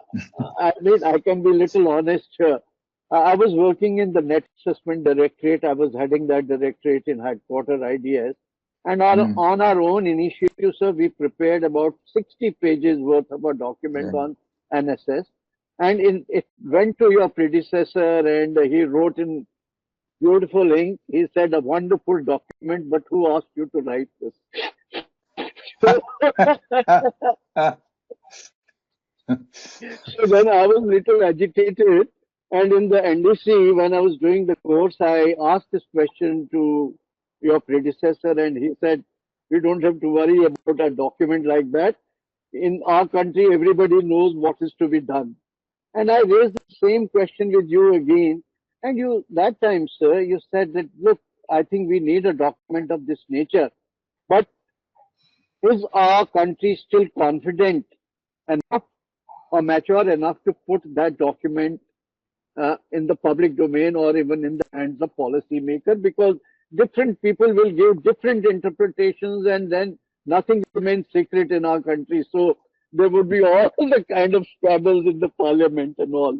mean, I can be a little honest here. I was working in the Net Assessment Directorate. I was heading that directorate in headquarter IDS. And on our own initiative, sir, we prepared about 60 pages worth of a document on NSS. And it went to your predecessor and he wrote in beautiful ink. He said, a wonderful document, but who asked you to write this? So then I was a little agitated. And in the NDC, when I was doing the course, I asked this question to your predecessor, and he said, we don't have to worry about a document like that. In our country, everybody knows what is to be done. And I raised the same question with you again. And you, that time, sir, you said that, look, I think we need a document of this nature. But is our country still confident enough or mature enough to put that document in the public domain or even in the hands of policymakers? Because different people will give different interpretations and then nothing remains secret in our country. So there would be all the kind of squabbles in the parliament and all.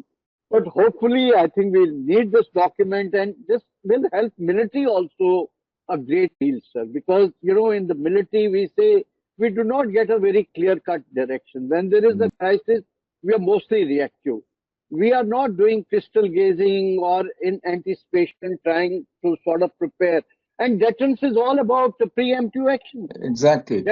But hopefully, I think we need this document, and this will help military also a great deal, sir. Because, you know, in the military, we say we do not get a very clear-cut direction. When there is a crisis, we are mostly reactive. We are not doing crystal gazing or in anticipation, trying to sort of prepare. And deterrence is all about the preemptive action. Exactly.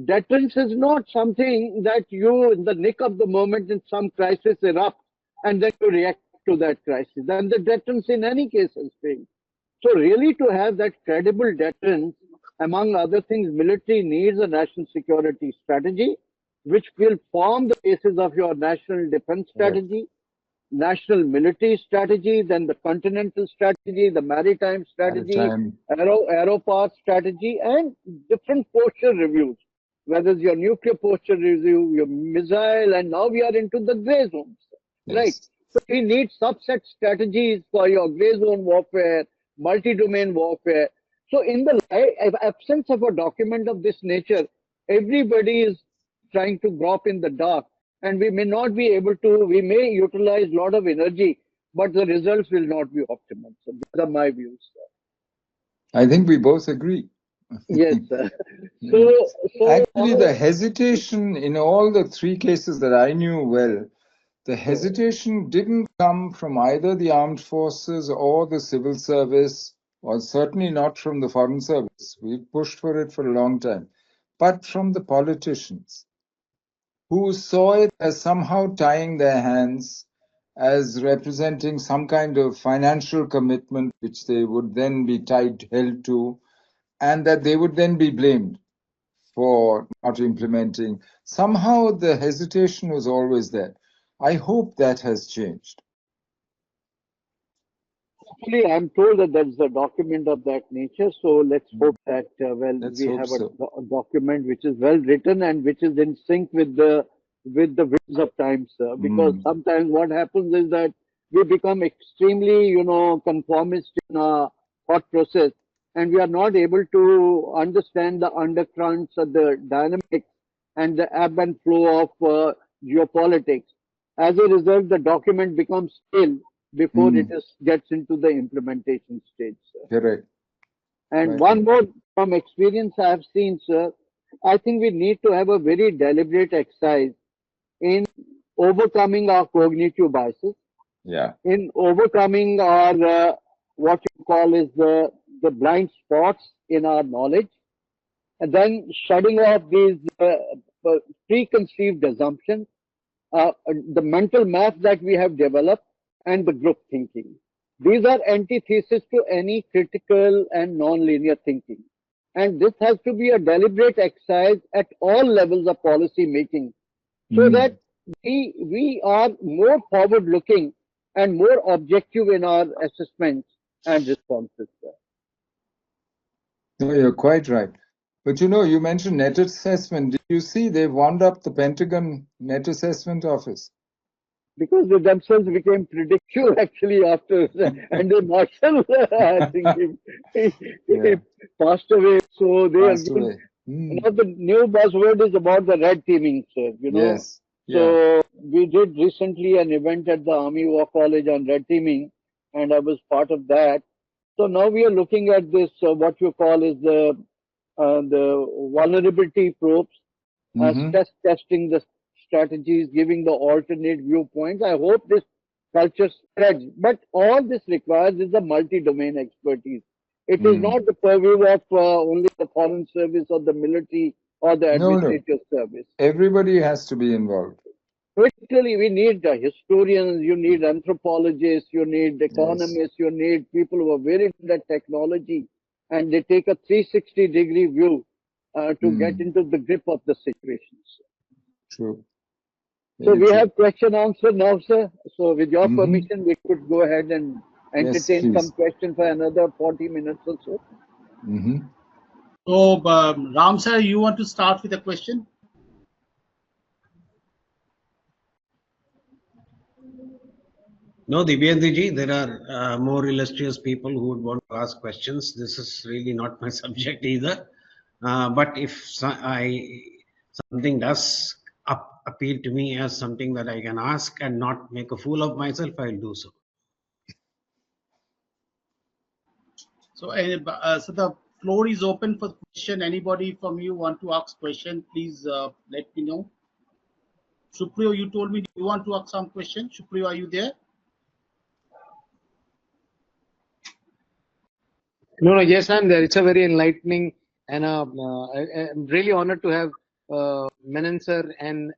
Deterrence is not something that you, in the nick of the moment, in some crisis erupts, and then you react to that crisis. Then the deterrence in any case is failed. So really to have that credible deterrence, among other things, military needs a national security strategy, which will form the basis of your national defense strategy, national military strategy, then the continental strategy, the maritime strategy, aero power strategy, and different posture reviews. Whether it's your nuclear posture review, your missile, and now we are into the gray zones, right? So we need subset strategies for your gray zone warfare, multi-domain warfare. So in the absence of a document of this nature, everybody is trying to grope in the dark, and we may not be able to, we may utilize a lot of energy, but the results will not be optimal. So these are my views, sir. I think we both agree. Yes, sir. Actually, the hesitation in all the three cases that I knew well, the hesitation didn't come from either the armed forces or the civil service, or certainly not from the foreign service. We pushed for it for a long time, but from the politicians who saw it as somehow tying their hands, as representing some kind of financial commitment which they would then be held to, and that they would then be blamed for not implementing. Somehow the hesitation was always there. I hope that has changed. Hopefully, I'm told that there's a document of that nature. So let's hope that, we have a document which is well written and which is in sync with the winds of times. Because sometimes what happens is that we become extremely, conformist in our thought process, and we are not able to understand the undercurrents of the dynamics and the ebb and flow of geopolitics. As a result, the document becomes stale before it gets into the implementation stage, sir. Correct. And one more from experience I have seen, sir, I think we need to have a very deliberate exercise in overcoming our cognitive biases, in overcoming our what you call is the blind spots in our knowledge, and then shutting off these preconceived assumptions, the mental map that we have developed, and the group thinking. These are antithesis to any critical and non-linear thinking. And this has to be a deliberate exercise at all levels of policy making, so that we are more forward-looking and more objective in our assessments and responses. No, you're quite right. But you mentioned net assessment. Did you see they wound up the Pentagon net assessment office? Because they themselves became predictive actually after Andrew Marshall, I think he passed away. So they are given, the new buzzword is about the red teaming, sir. Yes. So we did recently an event at the Army War College on red teaming, and I was part of that. So now we are looking at this, what you call is the vulnerability probes, stress testing the strategies, giving the alternate viewpoints. I hope this culture spreads, but all this requires is a multi-domain expertise. It is not the purview of only the foreign service or the military or the administrative service. Everybody has to be involved. Particularly, we need historians, you need anthropologists, you need economists, you need people who are very into that technology, and they take a 360-degree view to get into the grip of the situations. True. So we have question answer now, sir. So with your permission, we could go ahead and entertain some question for another 40 minutes or so. So, Ram sir, you want to start with a question? No, Divyendra, there are more illustrious people who would want to ask questions. This is really not my subject either. But if something does appeal to me as something that I can ask and not make a fool of myself, I'll do so. So, so the Floor is open for question. Anybody from you want to ask question, please let me know. Supriyo, you told me you want to ask some question. Supriyo, are you there? No, yes, I'm there. It's a very enlightening, and I'm really honored to have Menon sir and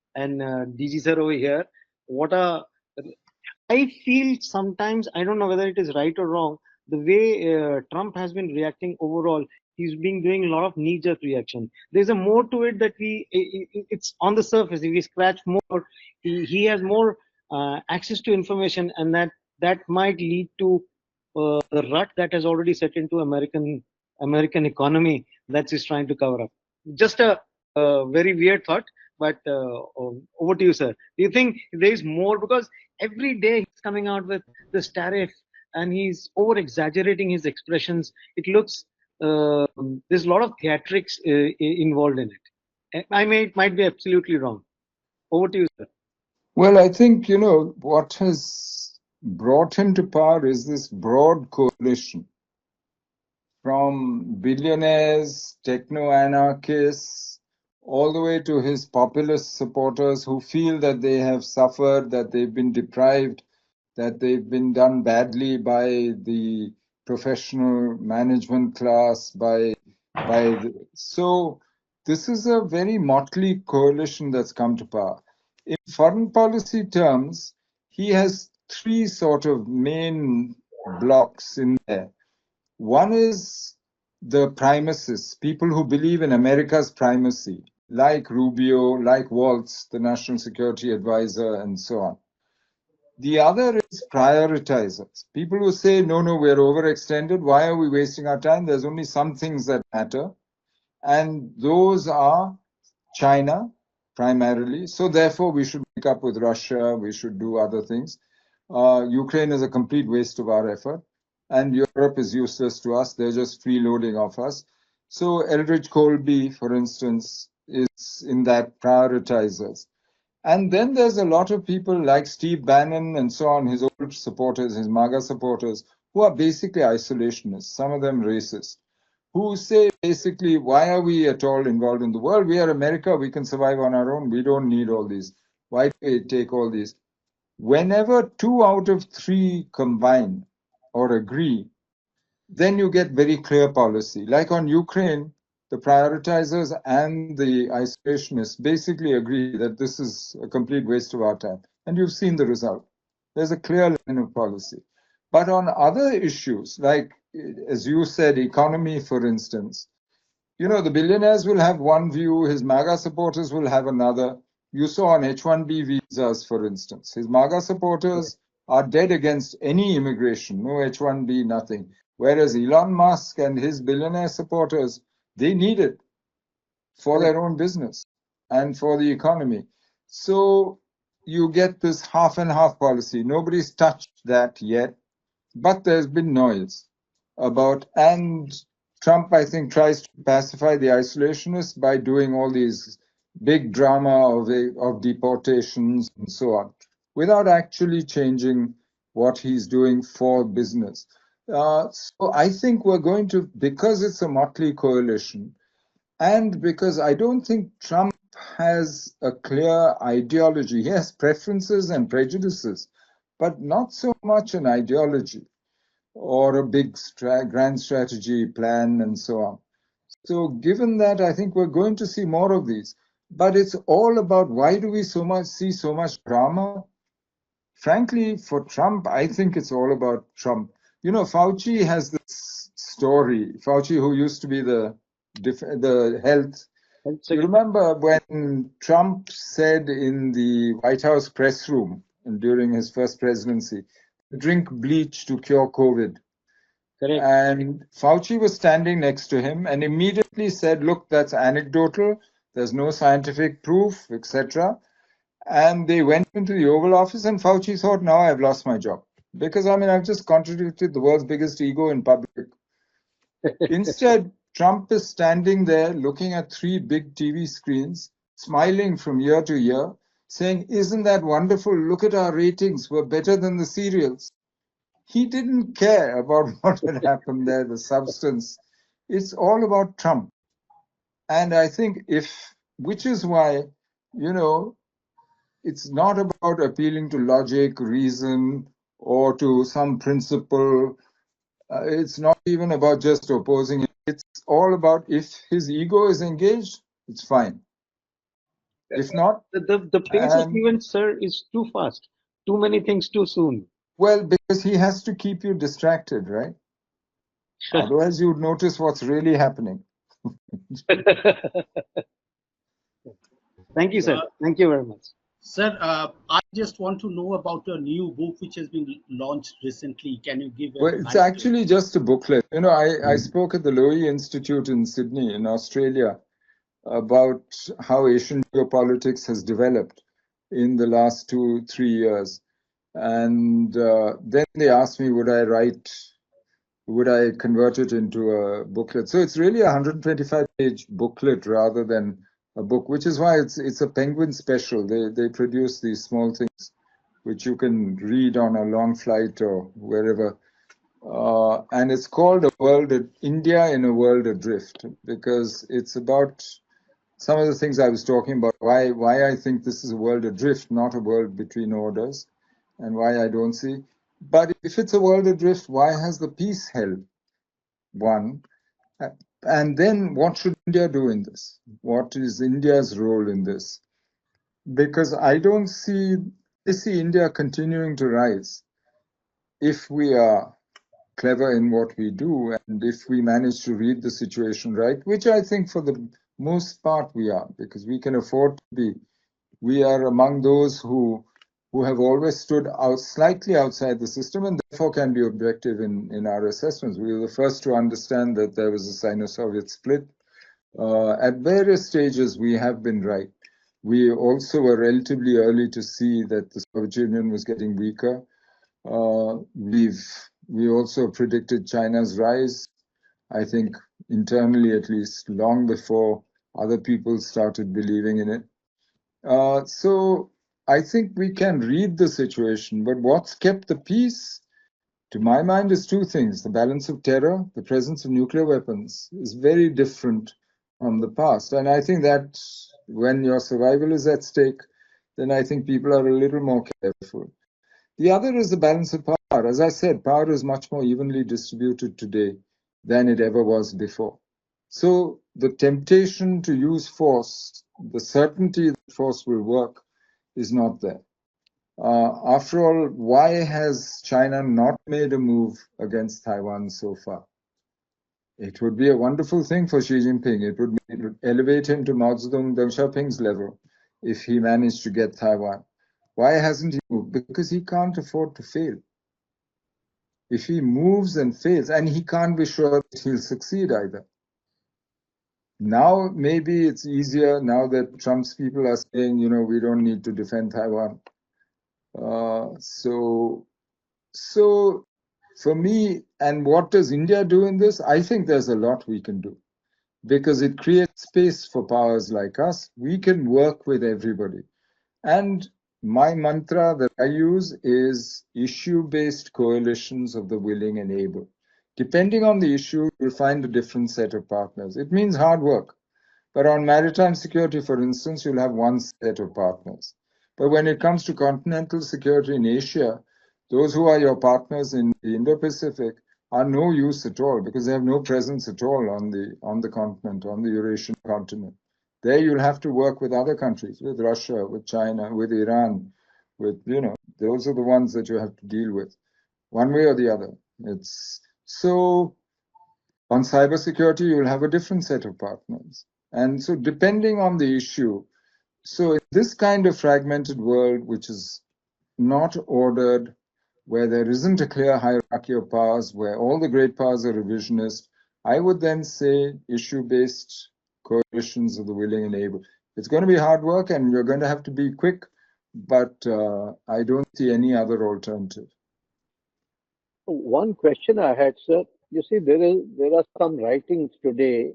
DG sir over here. What a I feel sometimes, I don't know whether it is right or wrong, the way Trump has been reacting overall, he's been doing a lot of knee-jerk reaction. There's a more to it that it's on the surface. If we scratch more, he has more access to information, and that might lead to the rut that has already set into American economy that he's trying to cover up. Just a very weird thought, but over to you, sir. Do you think there is more? Because every day he's coming out with this tariff and he's over exaggerating his expressions. It looks there's a lot of theatrics involved in it. Might be absolutely wrong. Over to you, sir. Well, I think, what has brought him to power is this broad coalition from billionaires, techno-anarchists, all the way to his populist supporters who feel that they have suffered, that they've been deprived, that they've been done badly by the professional management class, so this is a very motley coalition that's come to power. In foreign policy terms, he has three sort of main blocks in there. One is the primacists, people who believe in America's primacy, like Rubio, like Waltz, the national security advisor, and so on. The other is prioritizers, people who say, no, we're overextended. Why are we wasting our time? There's only some things that matter. And those are China, primarily. So therefore, we should make up with Russia. We should do other things. Ukraine is a complete waste of our effort. And Europe is useless to us. They're just freeloading off us. So Eldridge Colby, for instance, is in that prioritizers. And then there's a lot of people like Steve Bannon and so on, his old supporters, his MAGA supporters, who are basically isolationists, some of them racist, who say basically, why are we at all involved in the world? We are America, we can survive on our own, we don't need all these. Why do we take all these? Whenever 2 out of 3 combine or agree, then you get very clear policy. Like on Ukraine, the prioritizers and the isolationists basically agree that this is a complete waste of our time. And you've seen the result. There's a clear line of policy. But on other issues, like, as you said, economy, for instance, the billionaires will have one view, his MAGA supporters will have another. You saw on H-1B visas, for instance, his MAGA supporters are dead against any immigration, no H-1B, nothing. Whereas Elon Musk and his billionaire supporters, they need it for their own business and for the economy. So you get this half and half policy. Nobody's touched that yet, but there's been noise about, and Trump, I think, tries to pacify the isolationists by doing all these big drama of deportations and so on, without actually changing what he's doing for business. So I think we're going to, because it's a motley coalition, and because I don't think Trump has a clear ideology. He has preferences and prejudices, but not so much an ideology or a big grand strategy plan and so on. So given that, I think we're going to see more of these. But it's all about, why do we see so much drama? Frankly, for Trump, I think it's all about Trump. Fauci has this story. Fauci, who used to be the health. You remember when Trump said in the White House press room during his first presidency, drink bleach to cure COVID. Correct. And Fauci was standing next to him and immediately said, look, that's anecdotal. There's no scientific proof, etc. And they went into the Oval Office and Fauci thought, now I've lost my job. Because, I've just contradicted the world's biggest ego in public. Instead, Trump is standing there looking at 3 big TV screens, smiling from year to year, saying, isn't that wonderful? Look at our ratings. We're better than the serials. He didn't care about what had happened there, the substance. It's all about Trump. And I think which is why, it's not about appealing to logic, reason, or to some principle. It's not even about just opposing it. It's all about if his ego is engaged, it's fine. If not, The pace of events, sir, is too fast. Too many things too soon. well, because he has to keep you distracted, right? Otherwise, you would notice what's really happening. Thank you, sir. Thank you very much. Sir, I just want to know about a new book which has been launched recently. Can you give Well, a it's nice actually just a booklet. I spoke at the Lowy Institute in Sydney, in Australia, about how Asian geopolitics has developed in the last 2-3 years. And then they asked me, would I convert it into a booklet? So it's really a 125-page booklet rather than a book, which is why it's a Penguin special. They produce these small things which you can read on a long flight or wherever. And it's called India in a World Adrift, because it's about some of the things I was talking about, why I think this is a world adrift, not a world between orders, and why I don't see. But if it's a world adrift, why has the peace held? One. And then what should India do in this? What is India's role in this? Because I see India continuing to rise if we are clever in what we do, and if we manage to read the situation right, which I think for the most part we are, because we can afford to be. We are among those who have always stood out slightly outside the system and therefore can be objective in our assessments. We were the first to understand that there was a Sino-Soviet split. At various stages, we have been right. We also were relatively early to see that the Soviet Union was getting weaker. We also predicted China's rise, I think internally at least, long before other people started believing in it. So I think we can read the situation, but what's kept the peace, to my mind, is two things. The balance of terror, the presence of nuclear weapons, is very different from the past. And I think that when your survival is at stake, then I think people are a little more careful. The other is the balance of power. As I said, power is much more evenly distributed today than it ever was before. So the temptation to use force, the certainty that force will work, is not there. After all, why has China not made a move against Taiwan so far? It would be a wonderful thing for Xi Jinping. It would elevate him to Mao Zedong, Deng Xiaoping's level if he managed to get Taiwan. Why hasn't he moved? Because he can't afford to fail. If he moves and fails, and he can't be sure that he'll succeed either. Now, maybe it's easier now that Trump's people are saying, we don't need to defend Taiwan. So for me, and what does India do in this? I think there's a lot we can do, because it creates space for powers like us. We can work with everybody. And my mantra that I use is issue-based coalitions of the willing and able. Depending on the issue, you'll find a different set of partners. It means hard work. But on maritime security, for instance, you'll have one set of partners. But when it comes to continental security in Asia, those who are your partners in the Indo-Pacific are no use at all, because they have no presence at all on the continent, on the Eurasian continent. There you'll have to work with other countries, with Russia, with China, with Iran, those are the ones that you have to deal with, one way or the other. So on cybersecurity, you'll have a different set of partners. And so depending on the issue, so in this kind of fragmented world, which is not ordered, where there isn't a clear hierarchy of powers, where all the great powers are revisionist, I would then say issue-based coalitions of the willing and able. It's going to be hard work, and you're going to have to be quick, but I don't see any other alternative. One question I had, sir. You see, there are some writings today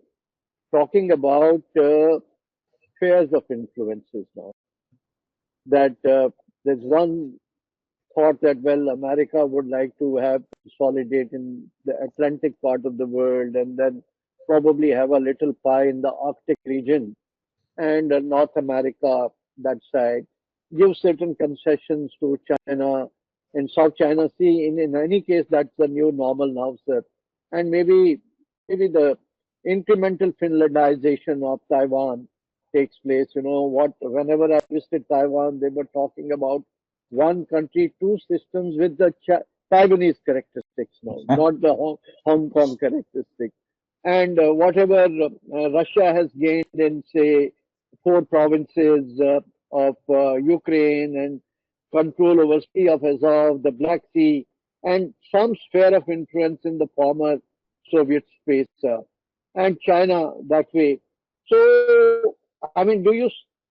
talking about spheres of influences now. That there's one thought that, well, America would like to have consolidate in the Atlantic part of the world and then probably have a little pie in the Arctic region and North America, that side, give certain concessions to China and South China Sea. In any case, that's the new normal now, sir. And maybe the incremental Finlandization of Taiwan takes place. You know what? Whenever I visited Taiwan, they were talking about one country, two systems with the Taiwanese characteristics now, not the Hong Kong characteristics. And whatever Russia has gained in, say, four provinces of Ukraine and control over Sea of Azov, the Black Sea, and some sphere of influence in the former Soviet space, and China that way. So, I mean,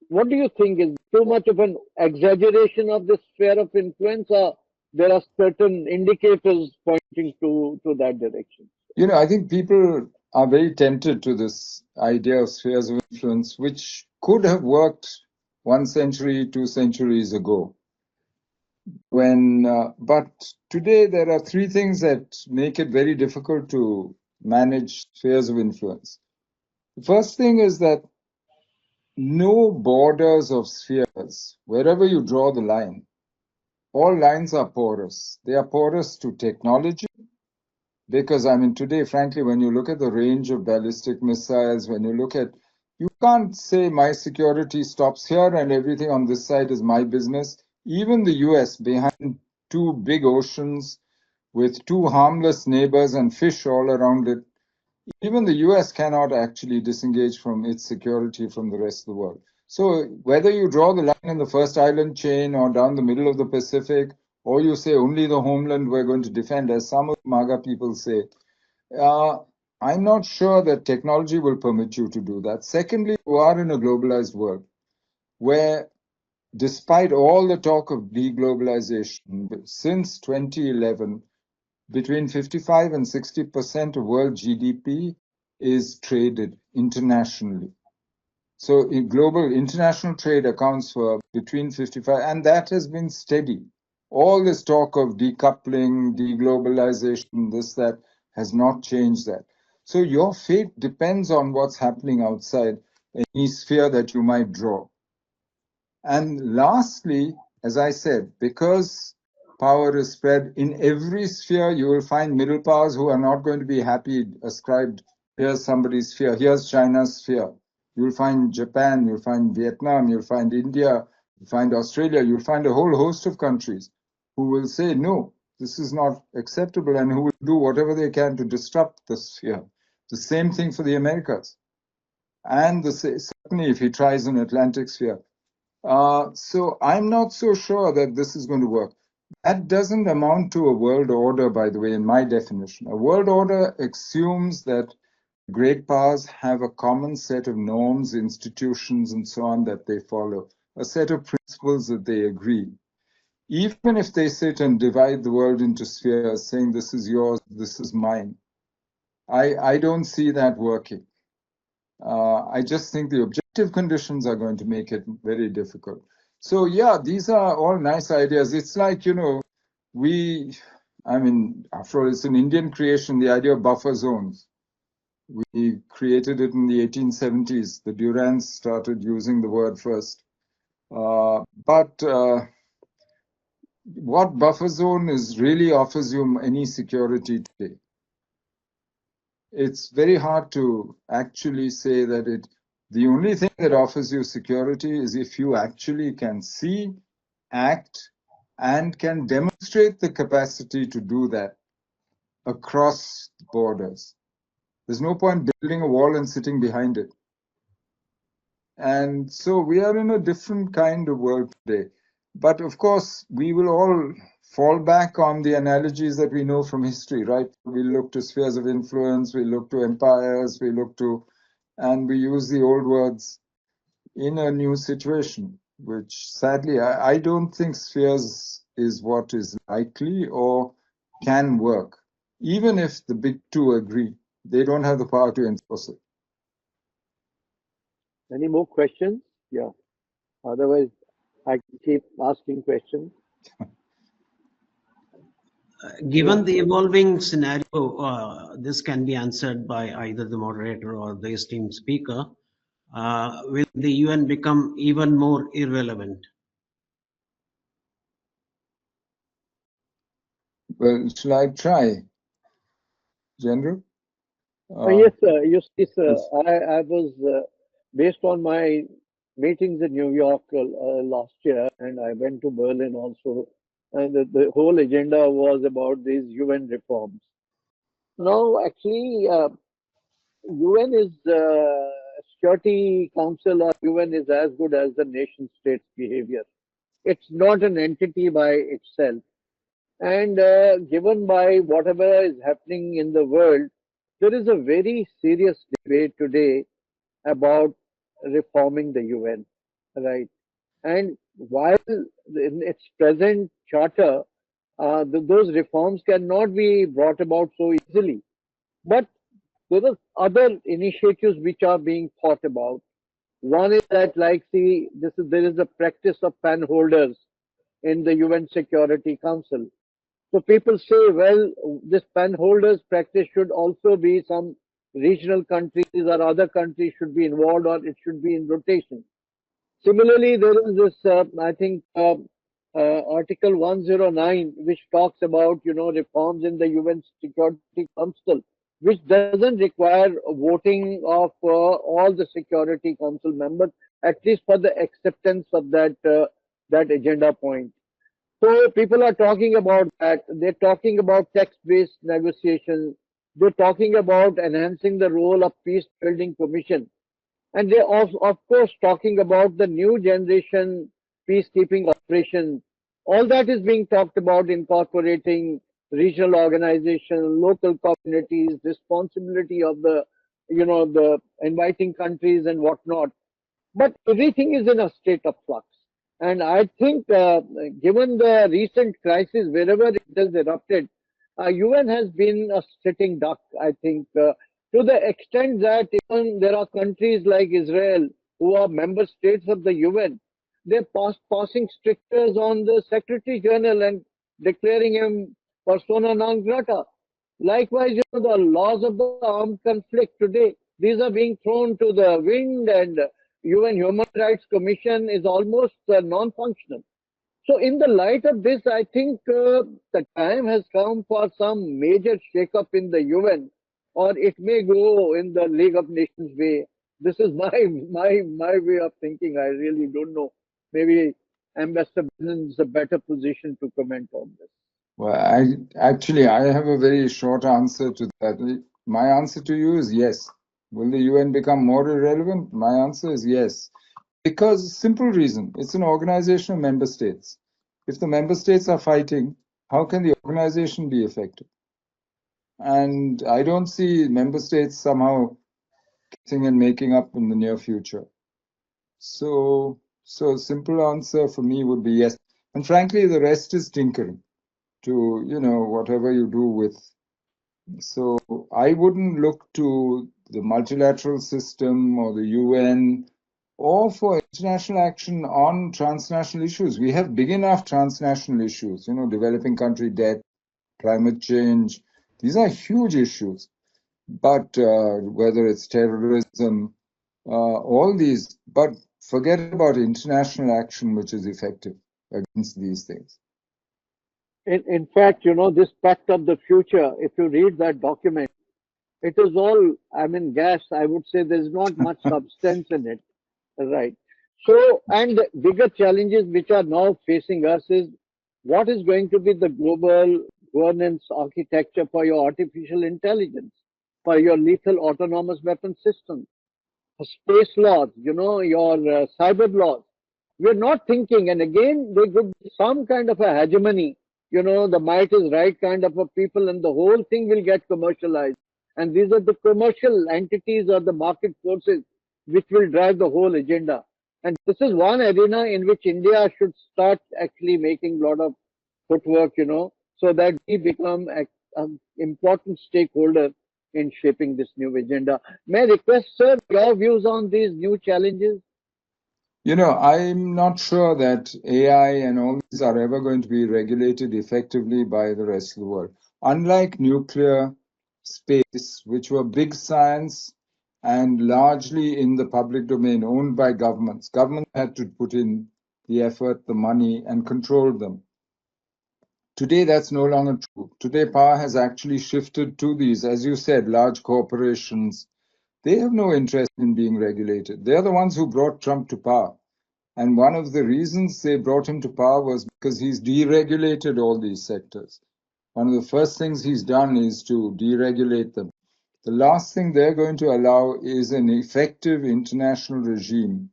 what do you think is too much of an exaggeration of this sphere of influence, or there are certain indicators pointing to that direction? I think people are very tempted to this idea of spheres of influence, which could have worked 1 century, 2 centuries ago. But today there are three things that make it very difficult to manage spheres of influence. The first thing is that no borders of spheres, wherever you draw the line, all lines are porous. They are porous to technology, because today, frankly, when you look at the range of ballistic missiles, you can't say my security stops here and everything on this side is my business. Even the US, behind two big oceans with two harmless neighbors and fish all around it, even the US cannot actually disengage from its security from the rest of the world. So whether you draw the line in the first island chain or down the middle of the Pacific, or you say only the homeland we're going to defend, as some of the MAGA people say, I'm not sure that technology will permit you to do that. Secondly, you are in a globalized world where, despite all the talk of deglobalization, since 2011, between 55 and 60% of world GDP is traded internationally. So in global international trade accounts for between 55, and that has been steady. All this talk of decoupling, deglobalization, this, that, has not changed that. So your fate depends on what's happening outside any sphere that you might draw. And lastly, as I said, because power is spread in every sphere, you will find middle powers who are not going to be happy ascribed, here's somebody's sphere, here's China's sphere. You'll find Japan, you'll find Vietnam, you'll find India, you'll find Australia, you'll find a whole host of countries who will say, no, this is not acceptable, and who will do whatever they can to disrupt the sphere. The same thing for the Americas. And certainly if he tries an Atlantic sphere. So I'm not so sure that this is going to work. That doesn't amount to a world order, by the way, in my definition. A world order assumes that great powers have a common set of norms, institutions, and so on that they follow, a set of principles that they agree. Even if they sit and divide the world into spheres, saying this is yours, this is mine, I don't see that working. I just think the objective conditions are going to make it very difficult. So yeah, these are all nice ideas. It's like, after all, it's an Indian creation, the idea of buffer zones. We created it in the 1870s. The Durans started using the word first. But what buffer zone really offers you any security today? It's very hard to actually say that the only thing that offers you security is if you actually can see, act, and can demonstrate the capacity to do that across borders. There's no point building a wall and sitting behind it. And so we are in a different kind of world today. But of course, we will all fall back on the analogies that we know from history, right? We look to spheres of influence, we look to empires, and we use the old words in a new situation, which sadly, I don't think spheres is what is likely or can work. Even if the big two agree, they don't have the power to enforce it. Any more questions? Yeah. Otherwise, I can keep asking questions. Given the evolving scenario, this can be answered by either the moderator or the esteemed speaker. Will the UN become even more irrelevant? Well, shall I try, General? Yes, sir. You see, sir, Yes. I was based on my meetings in New York last year, and I went to Berlin also. And the whole agenda was about these UN reforms. Now, actually, UN is Security Council or UN is as good as the nation state's behavior. It's not an entity by itself. And given by whatever is happening in the world, there is a very serious debate today about reforming the UN, right? And while in its present charter, those reforms cannot be brought about so easily, but there are other initiatives which are being thought about. One is that, like, see, there is a practice of pen holders in the UN Security Council. So people say, well, this pen holders practice should also be some regional countries or other countries should be involved, or it should be in rotation. Similarly, there is this, I think, Article 109, which talks about, reforms in the UN Security Council, which doesn't require voting of all the Security Council members, at least for the acceptance of that agenda point. So people are talking about that. They're talking about text-based negotiations. They're talking about enhancing the role of peace building commission. And they're of course talking about the new generation peacekeeping operations. All that is being talked about, incorporating regional organizations, local communities, responsibility of the inviting countries and whatnot. But everything is in a state of flux. And I think, given the recent crisis, wherever it has erupted, UN has been a sitting duck, I think, to the extent that even there are countries like Israel who are member states of the UN, they're passing strictures on the Secretary General and declaring him persona non grata. Likewise, the laws of the armed conflict today, these are being thrown to the wind, and UN Human Rights Commission is almost non-functional. So in the light of this, I think the time has come for some major shake-up in the UN, or it may go in the League of Nations way. This is my way of thinking. I really don't know. Maybe Ambassador Menon is a better position to comment on this. Well, I have a very short answer to that. My answer to you is yes. Will the UN become more irrelevant? My answer is yes. Because simple reason, it's an organization of member states. If the member states are fighting, how can the organization be effective? And I don't see member states somehow kissing and making up in the near future. So simple answer for me would be yes. And frankly, the rest is tinkering to, whatever you do with. So I wouldn't look to the multilateral system or the UN or for international action on transnational issues. We have big enough transnational issues, developing country debt, climate change. These are huge issues. But whether it's terrorism, all these, but forget about international action which is effective against these things. In fact, this Pact of the Future, if you read that document, it is all, gas. I would say there's not much substance in it, right? So, and the bigger challenges which are now facing us is what is going to be the global governance architecture for your artificial intelligence, for your lethal autonomous weapon systems, space laws, your cyber laws. We're not thinking, and again, there could be some kind of a hegemony, the might is right kind of a people, and the whole thing will get commercialized. And these are the commercial entities or the market forces which will drive the whole agenda. And this is one arena in which India should start actually making a lot of footwork, so that we become an important stakeholder in shaping this new agenda. May I request, sir, your views on these new challenges? You know, I'm not sure that AI and all these are ever going to be regulated effectively by the rest of the world. Unlike nuclear, space, which were big science and largely in the public domain, owned by governments. Governments had to put in the effort, the money, and control them. Today, that's no longer true. Today, power has actually shifted to these, as you said, large corporations. They have no interest in being regulated. They're the ones who brought Trump to power. And one of the reasons they brought him to power was because he's deregulated all these sectors. One of the first things he's done is to deregulate them. The last thing they're going to allow is an effective international regime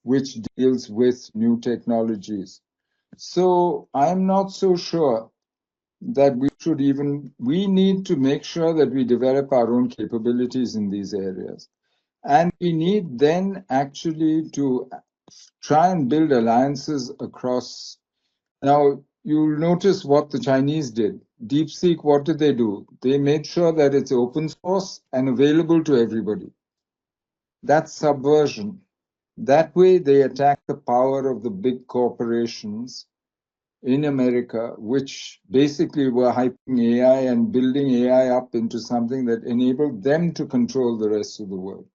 which deals with new technologies. So I'm not so sure that we need to make sure that we develop our own capabilities in these areas. And we need then actually to try and build alliances across. Now, you'll notice what the Chinese did. DeepSeek, what did they do? They made sure that it's open source and available to everybody. That's subversion. That way, they attack the power of the big corporations in America, which basically were hyping AI and building AI up into something that enabled them to control the rest of the world.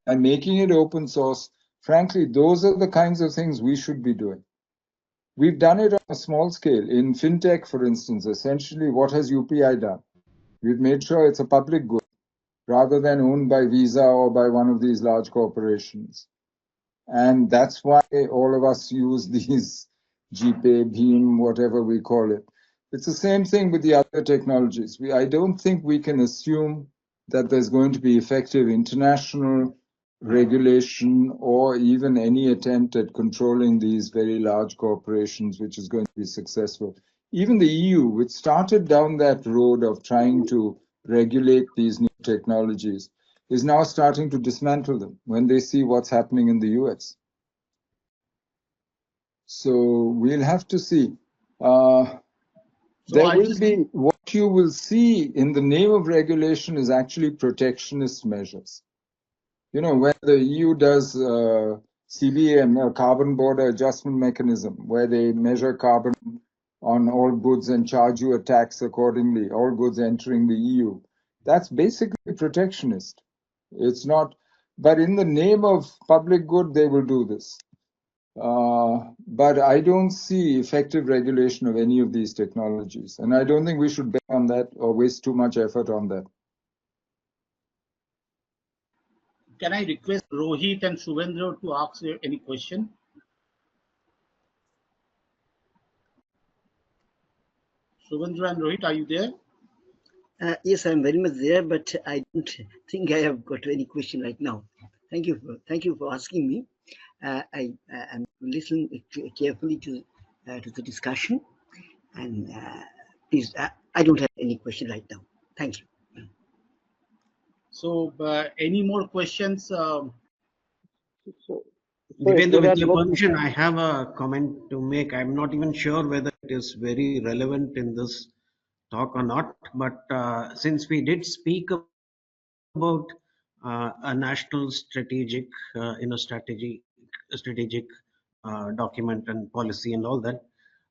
By making it open source, frankly, those are the kinds of things we should be doing. We've done it on a small scale. In fintech, for instance, essentially, what has UPI done? We've made sure it's a public good rather than owned by Visa or by one of these large corporations. And that's why all of us use these GPay, Beam, whatever we call it. It's the same thing with the other technologies. I don't think we can assume that there's going to be effective international regulation or even any attempt at controlling these very large corporations, which is going to be successful. Even the EU, which started down that road of trying to regulate these new technologies, is now starting to dismantle them when they see what's happening in the US. So we'll have to see. There will be, what you will see in the name of regulation is actually protectionist measures. You know, when the EU does CBM, Carbon Border Adjustment Mechanism, where they measure carbon on all goods and charge you a tax accordingly, all goods entering the EU, that's basically protectionist. It's not, but in the name of public good, they will do this. But I don't see effective regulation of any of these technologies. And I don't think we should bet on that or waste too much effort on that. Can I request Rohit and Shubhendra to ask you any question? Shubhendra and Rohit, are you there? Yes, I'm very much there, but I don't think I have got any question right now. Thank you for asking me. I am listening carefully to the discussion, and please, I don't have any question right now. Thank you. So, any more questions? Dipendra, with your permission, I have a comment to make. I'm not even sure whether it is very relevant in this talk or not, but since we did speak about a national strategic, strategic document and policy and all that,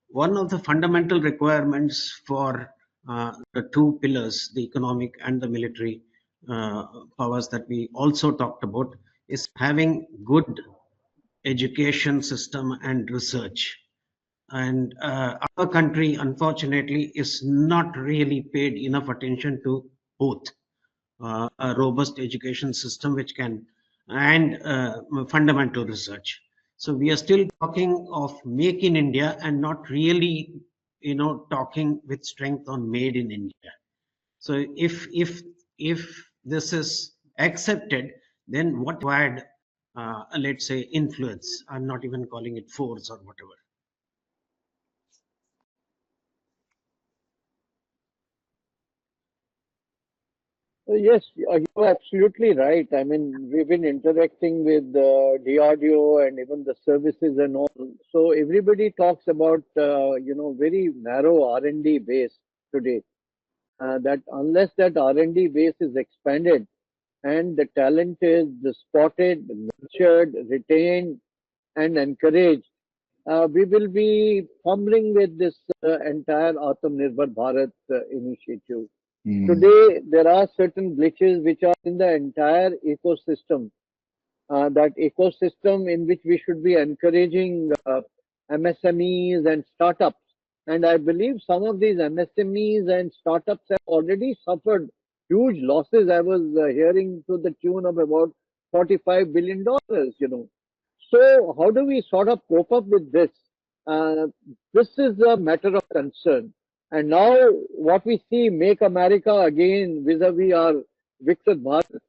one of the fundamental requirements for the two pillars, the economic and the military powers that we also talked about, is having good education system and research. And our country, unfortunately, is not really paid enough attention to both a robust education system which can and fundamental research. So we are still talking of make in India and not really, talking with strength on made in India. So if this is accepted, then what required, let's say, influence? I'm not even calling it force or whatever. Yes, you're absolutely right. I mean, we've been interacting with DRDO and even the services and all. So everybody talks about, very narrow R&D base today. That unless that R&D base is expanded and the talent is spotted, nurtured, retained, and encourage, we will be fumbling with this entire Atmanirbhar Bharat initiative. Today, there are certain glitches which are in the entire ecosystem. That ecosystem in which we should be encouraging MSMEs and startups. And I believe some of these MSMEs and startups have already suffered huge losses. I was hearing to the tune of about $45 billion, you know. So how do we sort of cope up with this? Uh, this is a matter of concern. And now what we see, make America again vis-a-vis our Viksit Bharat.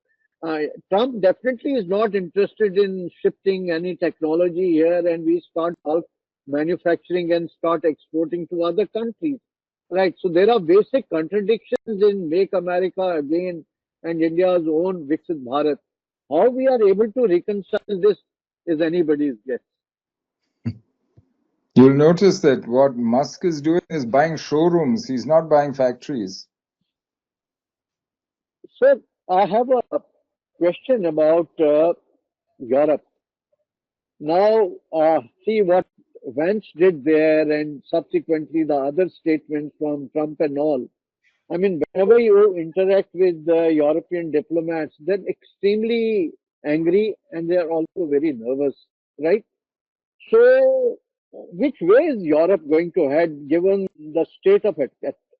Trump definitely is not interested in shifting any technology here and we start bulk manufacturing and start exporting to other countries. Right. So there are basic contradictions in Make America Again and India's own Viksit Bharat. How we are able to reconcile this is anybody's guess. You'll notice that what Musk is doing is buying showrooms. He's not buying factories. Sir, I have a question about Europe. Now, see what Vance did there and subsequently the other statements from Trump and all. I mean, whenever you interact with European diplomats, they're extremely angry and they're also very nervous, right? So, which way is Europe going to head given the state of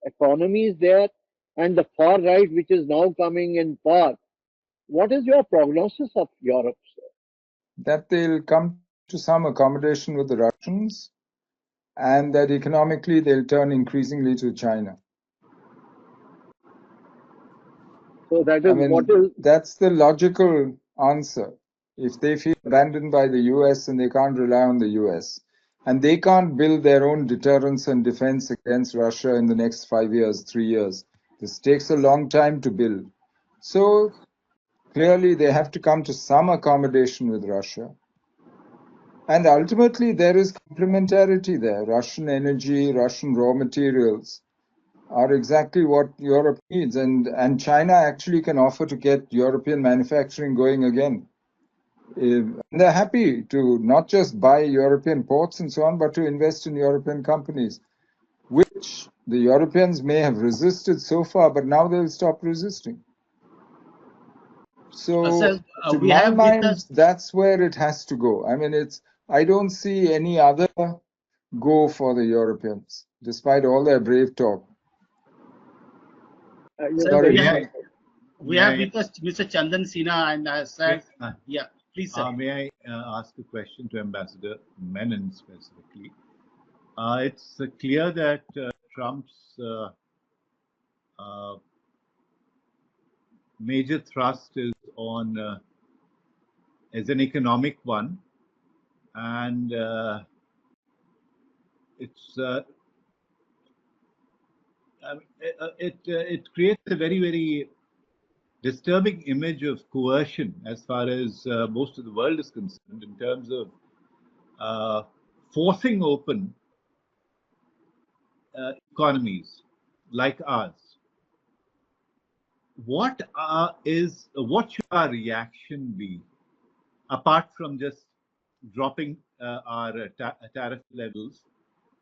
economies there and the far right, which is now coming in power? What is your prognosis of Europe, sir? That they'll come to some accommodation with the Russians and that economically they'll turn increasingly to China. So that is that's the logical answer. If they feel abandoned by the US and they can't rely on the US, and they can't build their own deterrence and defense against Russia in the next 5 years, 3 years, this takes a long time to build. So clearly they have to come to some accommodation with Russia. And ultimately there is complementarity there. Russian energy, Russian raw materials are exactly what Europe needs. And China actually can offer to get European manufacturing going again. And they're happy to not just buy European ports and so on, but to invest in European companies, which the Europeans may have resisted so far, but now they'll stop resisting. So to my mind, that's where it has to go. I mean, I don't see any other go for the Europeans, despite all their brave talk. We have with us Mr. Chandan Sinha and sir. Yeah, please, sir. May I ask a question to Ambassador Menon specifically? It's clear that Trump's major thrust is on as an economic one, and it creates a very, very disturbing image of coercion as far as most of the world is concerned in terms of forcing open economies like ours. What should our reaction be, apart from just dropping our tariff levels,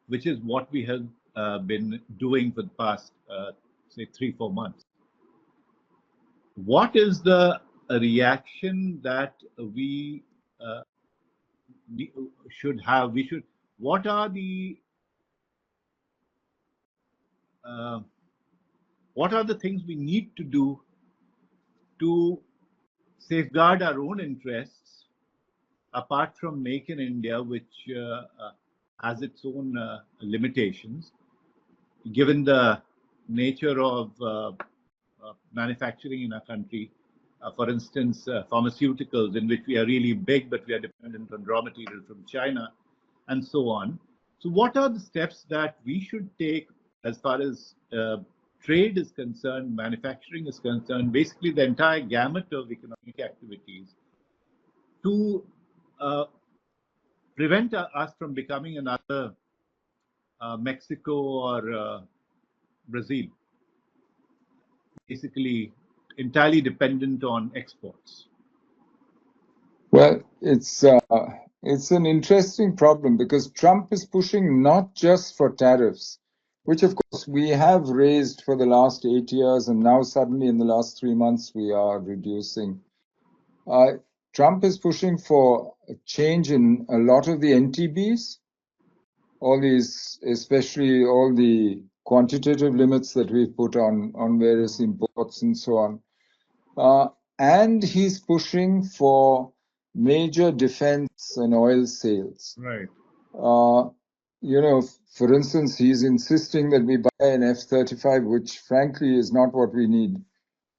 which is what we have been doing for the past, say, 3-4 months? What is the reaction that we should have? What are the things we need to do to safeguard our own interests, apart from Make in India, which has its own limitations, given the nature of manufacturing in our country? For instance, pharmaceuticals, in which we are really big, but we are dependent on raw material from China, and so on. So what are the steps that we should take as far as trade is concerned, manufacturing is concerned, basically the entire gamut of economic activities, to prevent us from becoming another Mexico or Brazil, basically entirely dependent on exports? Well, it's It's an interesting problem because Trump is pushing not just for tariffs, which of course we have raised for the last 8 years, and now suddenly in the last 3 months we are reducing. Trump is pushing for a change in a lot of the NTBs, all these, especially all the quantitative limits that we've put on various imports and so on. And he's pushing for major defense and oil sales. Right. You know, for instance, he's insisting that we buy an F-35, which frankly is not what we need.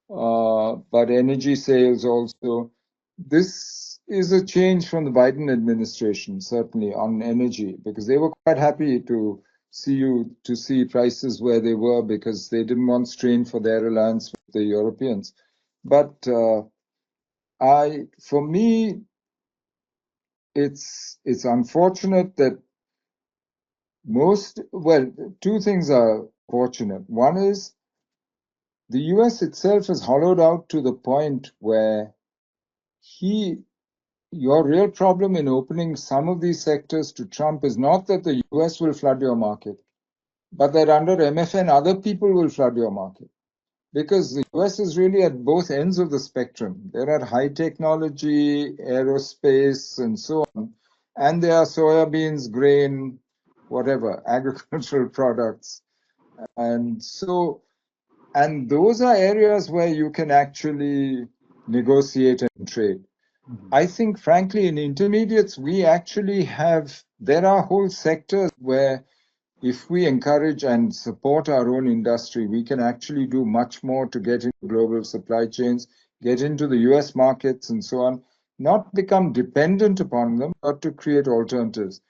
But energy sales also. This is a change from the Biden administration, certainly on energy, because they were quite happy to see prices where they were because they didn't want strain for their alliance with the Europeans. But for me, it's unfortunate that two things are fortunate. One is the US itself has hollowed out to the point where your real problem in opening some of these sectors to Trump is not that the US will flood your market, but that under MFN other people will flood your market. Because the US is really at both ends of the spectrum. There are high technology, aerospace, and so on. And there are soybeans, grain, whatever, agricultural products. And those are areas where you can actually negotiate and trade. I think, frankly, in intermediates, there are whole sectors where if we encourage and support our own industry, we can actually do much more to get into global supply chains, get into the US markets and so on, not become dependent upon them, but to create alternatives.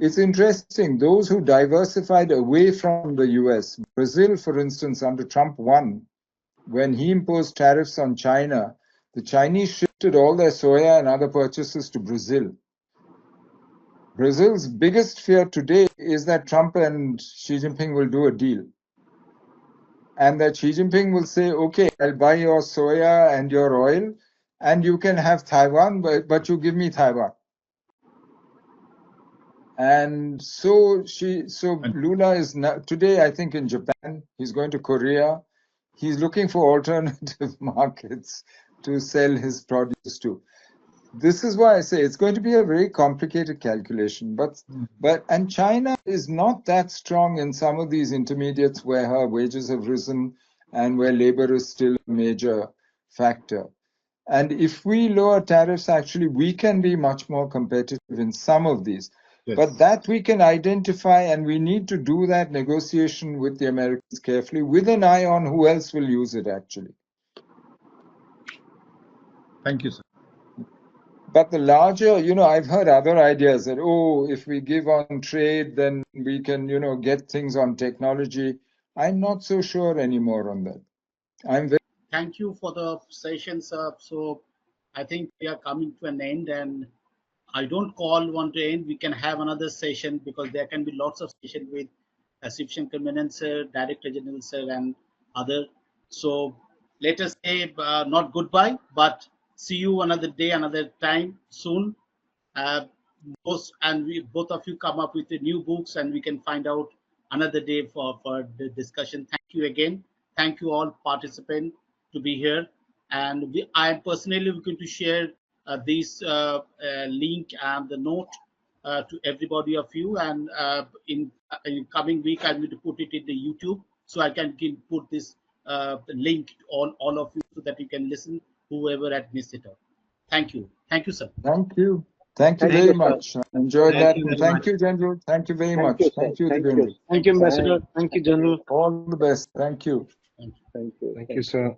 It's interesting, those who diversified away from the US, Brazil, for instance, under Trump 1, when he imposed tariffs on China, the Chinese shifted all their soya and other purchases to Brazil. Brazil's biggest fear today is that Trump and Xi Jinping will do a deal. And that Xi Jinping will say, okay, I'll buy your soya and your oil, and you can have Taiwan, but you give me Taiwan. And so Lula is today, I think, in Japan. He's going to Korea. He's looking for alternative markets to sell his produce to. This is why I say it's going to be a very complicated calculation. And China is not that strong in some of these intermediates where her wages have risen and where labor is still a major factor. And if we lower tariffs, actually, we can be much more competitive in some of these. Yes. But that we can identify, and we need to do that negotiation with the Americans carefully, with an eye on who else will use it, actually. Thank you, sir. But the larger, I've heard other ideas that, if we give on trade, then we can, get things on technology. I'm not so sure anymore on that. Thank you for the session, sir. So I think we are coming to an end, and I don't call one to end. We can have another session because there can be lots of sessions with Shivshankar Menon, sir, Director General, sir, and other. So let us say not goodbye, but see you another day, another time soon. Both of you come up with the new books, and we can find out another day for the discussion. Thank you again. Thank you all participants to be here. And I am personally going to share this link and the note to everybody of you. And in coming week, I'm going to put it in the YouTube so I can put this link to all of you so that you can listen, whoever had missed it out. Thank you. Thank you, sir. Thank you. Thank you very much. I enjoyed that. And thank you, General. Thank you very much. Thank you, General. Thank you, Ambassador. Thank you, General. All the best. Thank you. Thank you. Thank you, sir.